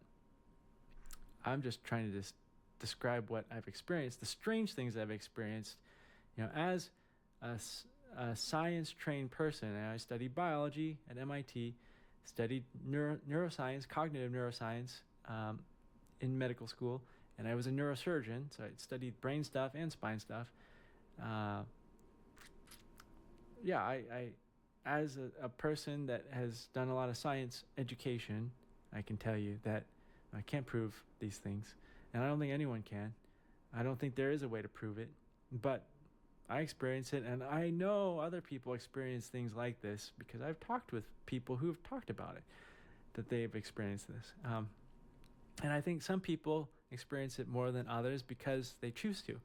S1: I'm just trying to describe what I've experienced, the strange things I've experienced. As a science-trained person, and I studied biology at MIT, studied neuroscience, cognitive neuroscience in medical school, and I was a neurosurgeon, so I studied brain stuff and spine stuff. I as a person that has done a lot of science education, I can tell you that I can't prove these things, and I don't think anyone can. I don't think there is a way to prove it, but I experience it, and I know other people experience things like this because I've talked with people who have talked about it, that they've experienced this. And I think some people experience it more than others because they choose to,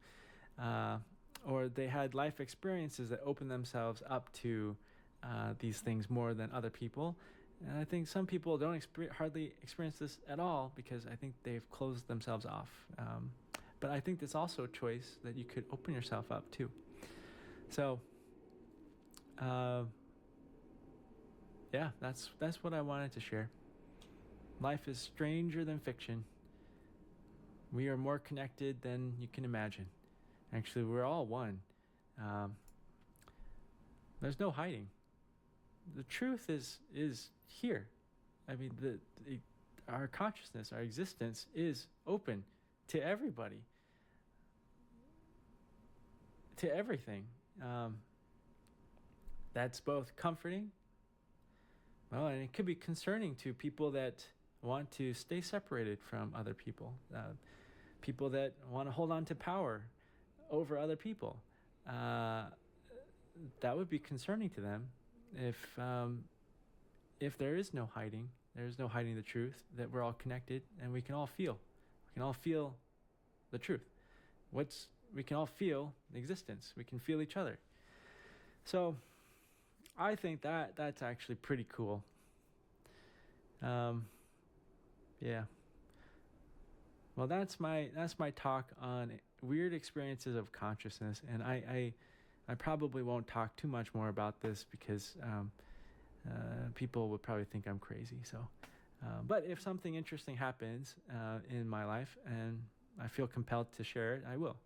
S1: or they had life experiences that open themselves up to these things more than other people. And I think some people don't hardly experience this at all because I think they've closed themselves off. But I think there's also a choice that you could open yourself up to. So, that's what I wanted to share. Life is stranger than fiction. We are more connected than you can imagine. Actually, we're all one. There's no hiding. The truth is here. I mean, our consciousness, our existence is open to everybody, to everything. That's both comforting, and it could be concerning to people that want to stay separated from other people, people that want to hold on to power over other people. That would be concerning to them if there is no hiding. There's no hiding the truth, that we're all connected and we can all feel. We can all feel the truth. We can all feel existence. We can feel each other. So I think that's actually pretty cool. Yeah. Well, that's my talk on weird experiences of consciousness, and I probably won't talk too much more about this because people would probably think I'm crazy. So, but if something interesting happens in my life and I feel compelled to share it, I will.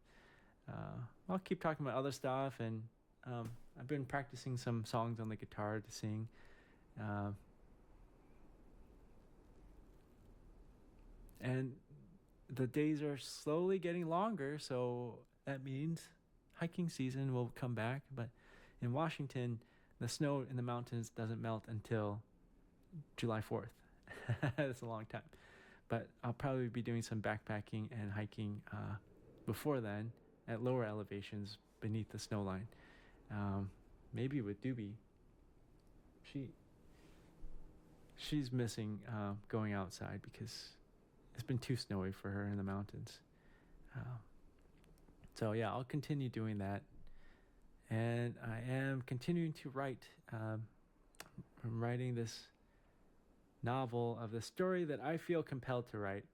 S1: I'll keep talking about other stuff, and I've been practicing some songs on the guitar to sing. And the days are slowly getting longer, so that means hiking season will come back. But in Washington, the snow in the mountains doesn't melt until July 4th. That's a long time. But I'll probably be doing some backpacking and hiking before then at lower elevations beneath the snow line. Maybe with 𝗬𝗎𝗄𝐽. She's missing going outside because it's been too snowy for her in the mountains. So yeah, I'll continue doing that. And I am continuing to write. I'm writing this novel of the story that I feel compelled to write.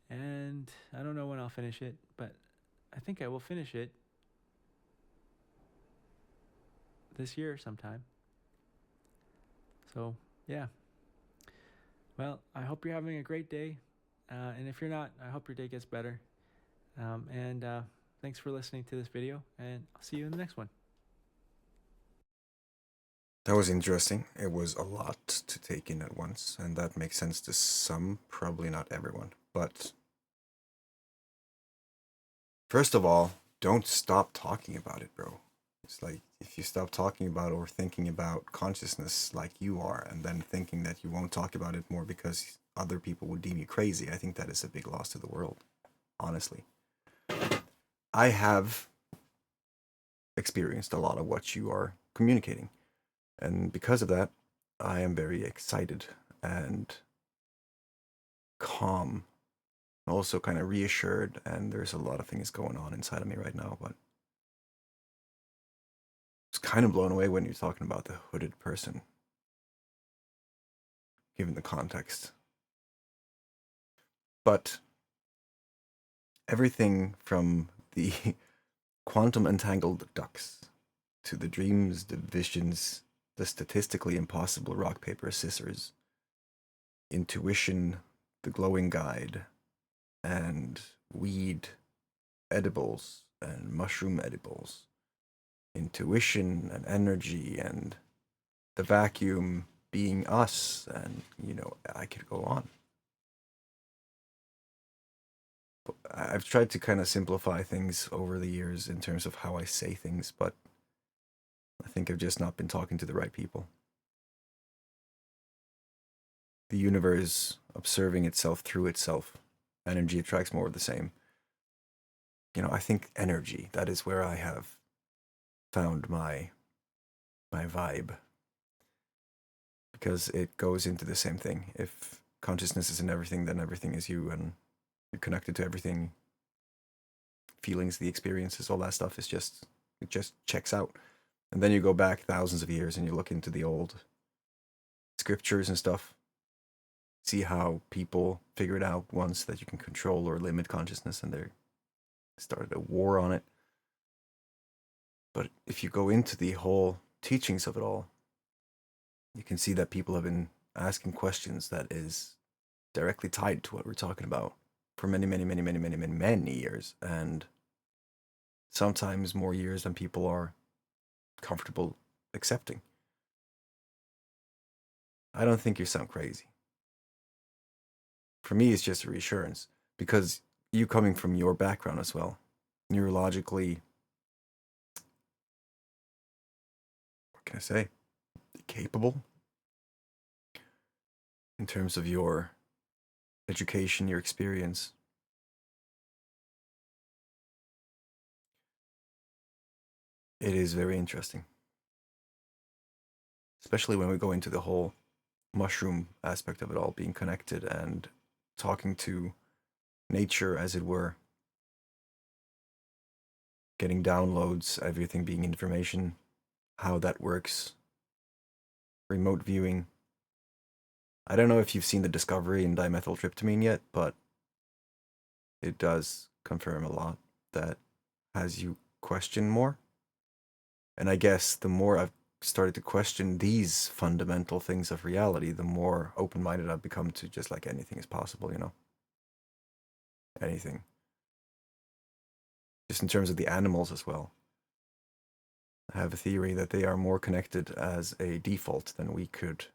S1: And I don't know when I'll finish it, but I think I will finish it this year sometime. So yeah. Well, I hope you're having a great day. And if you're not, I hope your day gets better. And thanks for listening to this video, and I'll see you in the next one.
S2: That was interesting. It was a lot to take in at once, and that makes sense to some, probably not everyone. But first of all, don't stop talking about it, bro. It's like, if you stop talking about or thinking about consciousness like you are, and then thinking that you won't talk about it more because other people would deem you crazy, I think that is a big loss to the world, honestly. I have experienced a lot of what you are communicating, and because of that, I am very excited and calm, also kind of reassured, and there's a lot of things going on inside of me right now, but it's kind of blown away when you're talking about the hooded person, given the context. But everything from the quantum entangled ducks to the dreams, the visions, the statistically impossible rock, paper, scissors, intuition, the glowing guide, and weed edibles and mushroom edibles, intuition and energy, and the vacuum being us, and, you know, I could go on. I've tried to kind of simplify things over the years in terms of how I say things, but I think I've just not been talking to the right people. The universe observing itself through itself. Energy attracts more of the same. You know, I think energy, that is where I have found my vibe. Because it goes into the same thing. If consciousness is in everything, then everything is you, and you're connected to everything. Feelings, the experiences, all that stuff is just, it just checks out. And then you go back thousands of years and you look into the old scriptures and stuff. See how people figured out once that you can control or limit consciousness, and they started a war on it. But if you go into the whole teachings of it all, you can see that people have been asking questions that is directly tied to what we're talking about for many, many, many, many, many, many, many years, and sometimes more years than people are comfortable accepting. I don't think you sound crazy. For me, it's just a reassurance, because you coming from your background as well, neurologically, what can I say, capable in terms of your education, your experience. It is very interesting. Especially when we go into the whole mushroom aspect of it all, being connected and talking to nature, as it were. Getting downloads, everything being information, how that works. Remote viewing. I don't know if you've seen the discovery in dimethyltryptamine yet, but it does confirm a lot that has you question more. And I guess the more I've started to question these fundamental things of reality, the more open-minded I've become to just like anything is possible, you know? Anything. Just in terms of the animals as well. I have a theory that they are more connected as a default than we could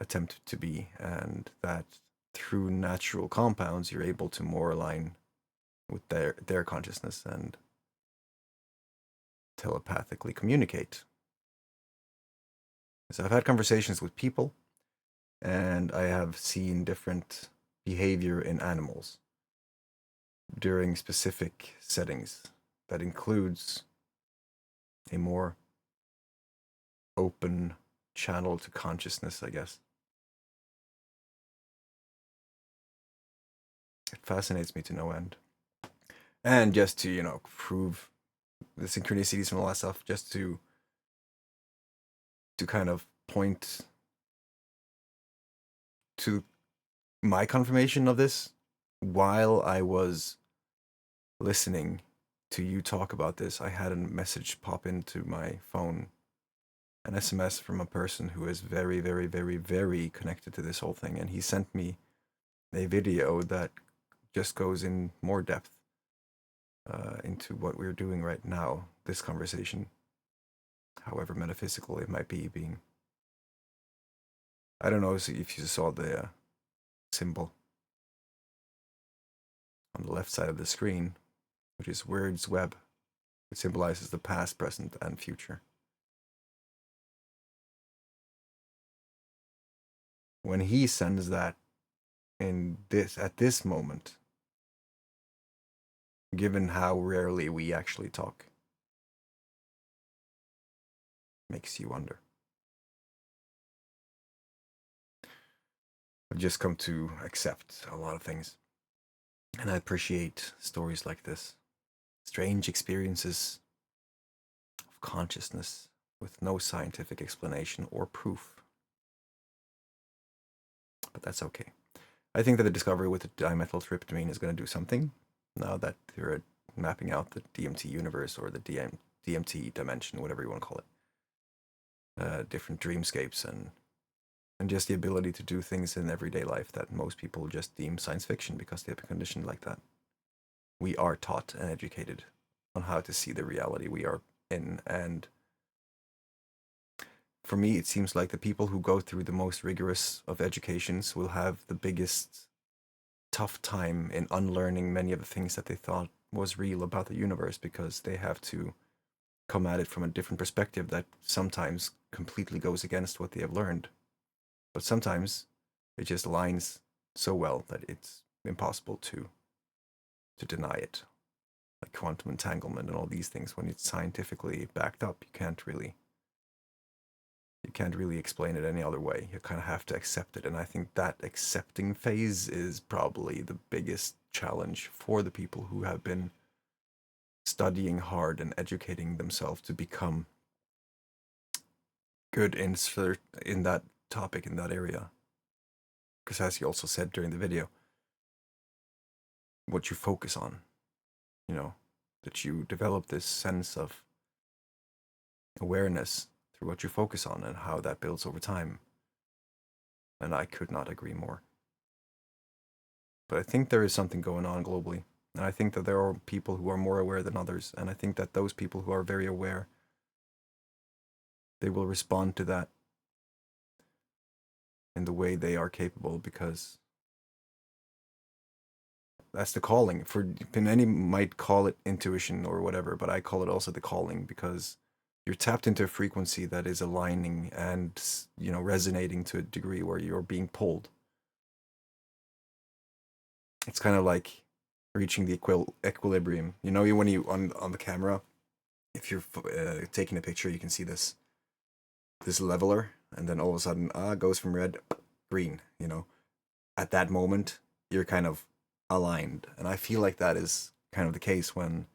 S2: attempt to be, and that through natural compounds you're able to more align with their consciousness and telepathically communicate. So I've had conversations with people, and I have seen different behavior in animals during specific settings that includes a more open channel to consciousness, I guess. It fascinates me to no end. And just to, you know, prove the synchronicities and all that stuff, just to kind of point to my confirmation of this, while I was listening to you talk about this, I had a message pop into my phone, an SMS from a person who is very, very, very, very connected to this whole thing, and he sent me a video that just goes in more depth into what we're doing right now, this conversation, however metaphysical it might be being. I don't know if you saw the symbol on the left side of the screen, which is Words Web. It symbolizes the past, present, and future. When he sends that at this moment, given how rarely we actually talk, makes you wonder. I've just come to accept a lot of things, and I appreciate stories like this. Strange experiences of consciousness with no scientific explanation or proof. But that's okay. I think that the discovery with the dimethyltryptamine is going to do something now that they're mapping out the DMT universe, or the DMT dimension, whatever you want to call it. Different dreamscapes and just the ability to do things in everyday life that most people just deem science fiction because they have been conditioned like that. We are taught and educated on how to see the reality we are in, and for me, it seems like the people who go through the most rigorous of educations will have the biggest tough time in unlearning many of the things that they thought was real about the universe, because they have to come at it from a different perspective that sometimes completely goes against what they have learned. But sometimes it just aligns so well that it's impossible to deny it. Like quantum entanglement and all these things, when it's scientifically backed up, you can't really explain it any other way. You kind of have to accept it. And I think that accepting phase is probably the biggest challenge for the people who have been studying hard and educating themselves to become good in that topic, in that area. Because as you also said during the video, what you focus on, you know, that you develop this sense of awareness through what you focus on and how that builds over time. And I could not agree more. But I think there is something going on globally. And I think that there are people who are more aware than others. And I think that those people who are very aware, they will respond to that in the way they are capable, because that's the calling. For many might call it intuition or whatever, but I call it also the calling, because you're tapped into a frequency that is aligning and, you know, resonating to a degree where you're being pulled. it's kind of like reaching the equilibrium. You know, when you on the camera, if you're taking a picture, you can see this leveler, and then all of a sudden, it goes from red, green. You know, at that moment, you're kind of aligned, and I feel like that is kind of the case when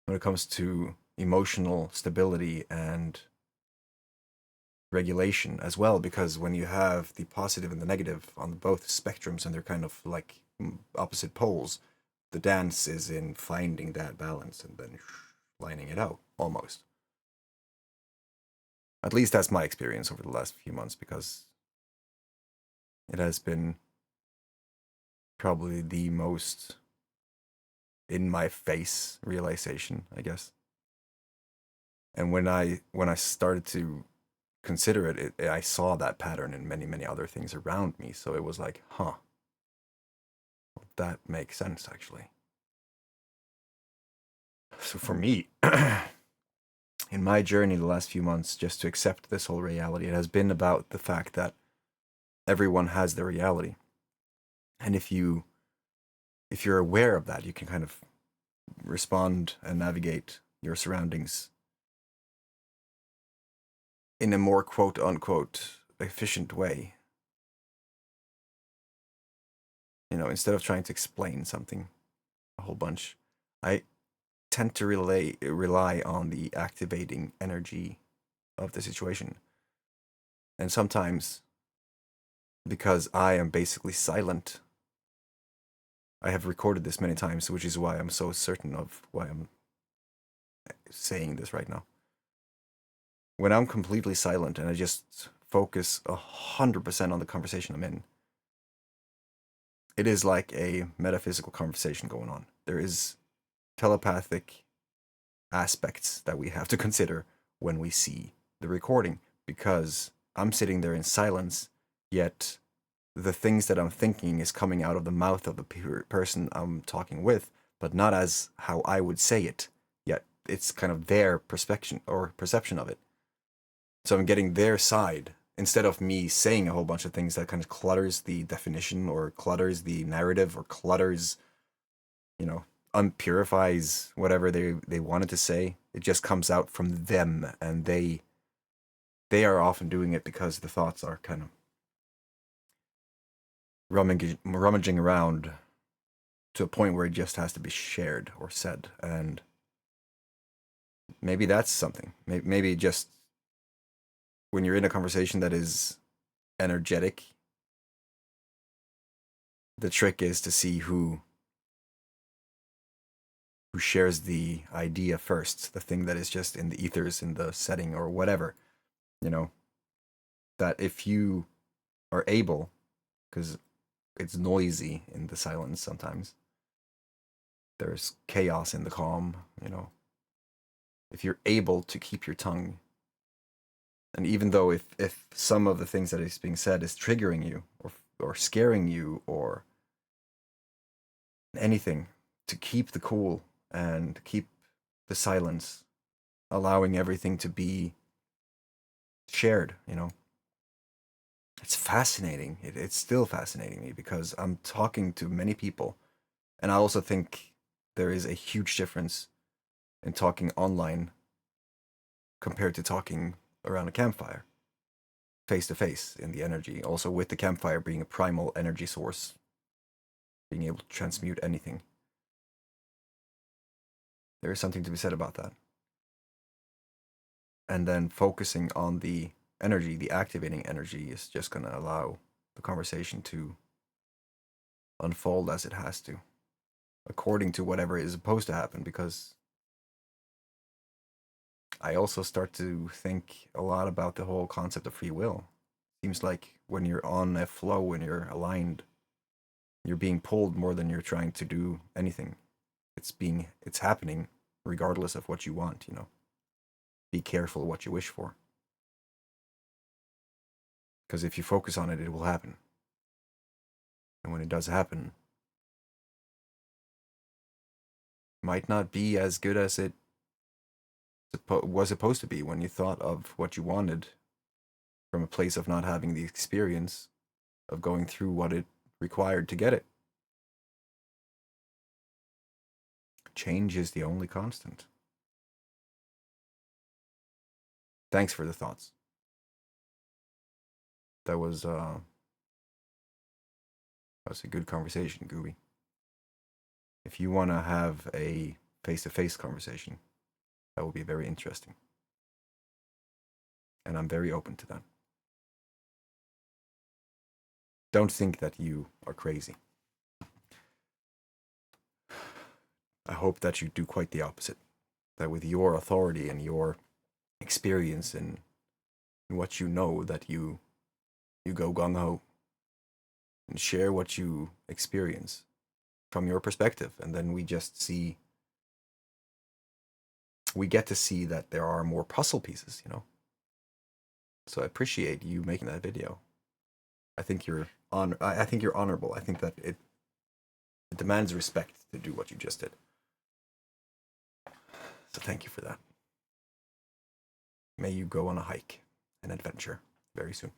S2: it comes to emotional stability and regulation as well, because when you have the positive and the negative on both spectrums and they're kind of like opposite poles, the dance is in finding that balance and then lining it out almost. At least that's my experience over the last few months, because it has been probably the most in my face realization, I guess. And when I started to consider it, I saw that pattern in many other things around me. So it was like, that makes sense, actually. So for me, in my journey the last few months, just to accept this whole reality, it has been about the fact that everyone has their reality. And if you're aware of that, you can kind of respond and navigate your surroundings in a more quote unquote efficient way. You know, instead of trying to explain something a whole bunch, I tend to rely on the activating energy of the situation. And sometimes, because I am basically silent, I have recorded this many times, which is why I'm so certain of why I'm saying this right now. When I'm completely silent and I just focus 100% on the conversation I'm in, it is like a metaphysical conversation going on. There is telepathic aspects that we have to consider when we see the recording, because I'm sitting there in silence, yet the things that I'm thinking is coming out of the mouth of the person I'm talking with, but not as how I would say it, yet it's kind of their perception of it. So I'm getting their side instead of me saying a whole bunch of things that kind of clutters the definition or clutters the narrative or clutters, unpurifies whatever they wanted to say. It just comes out from them, and they are often doing it because the thoughts are kind of rummaging around to a point where it just has to be shared or said. And maybe that's something. Maybe just when you're in a conversation that is energetic, the trick is to see who shares the idea first, the thing that is just in the ethers, in the setting or whatever, that if you are able, because it's noisy in the silence sometimes, there's chaos in the calm, if you're able to keep your tongue, and even though if some of the things that is being said is triggering you or scaring you or anything, to keep the cool and keep the silence, allowing everything to be shared, It's fascinating. It's still fascinating me because I'm talking to many people, and I also think there is a huge difference in talking online compared to talking around a campfire, face to face in the energy, also with the campfire being a primal energy source, being able to transmute anything. There is something to be said about that. And then focusing on the energy, the activating energy, is just going to allow the conversation to unfold as it has to, according to whatever is supposed to happen. Because I also start to think a lot about the whole concept of free will. Seems like when you're on a flow, when you're aligned, you're being pulled more than you're trying to do anything. It's happening regardless of what you want, Be careful what you wish for. Because if you focus on it, it will happen. And when it does happen, it might not be as good as it was supposed to be when you thought of what you wanted from a place of not having the experience of going through what it required to get it. Change is the only constant. Thanks for the thoughts. That was a good conversation, Gooby. If you want to have a face-to-face conversation, that will be very interesting. And I'm very open to that. Don't think that you are crazy. I hope that you do quite the opposite. That with your authority and your experience and what you know, that you go gung-ho and share what you experience from your perspective. And then we get to see that there are more puzzle pieces, you know? So I appreciate you making that video. I think you're honorable. I think that it demands respect to do what you just did. So thank you for that. May you go on a hike, an adventure, very soon.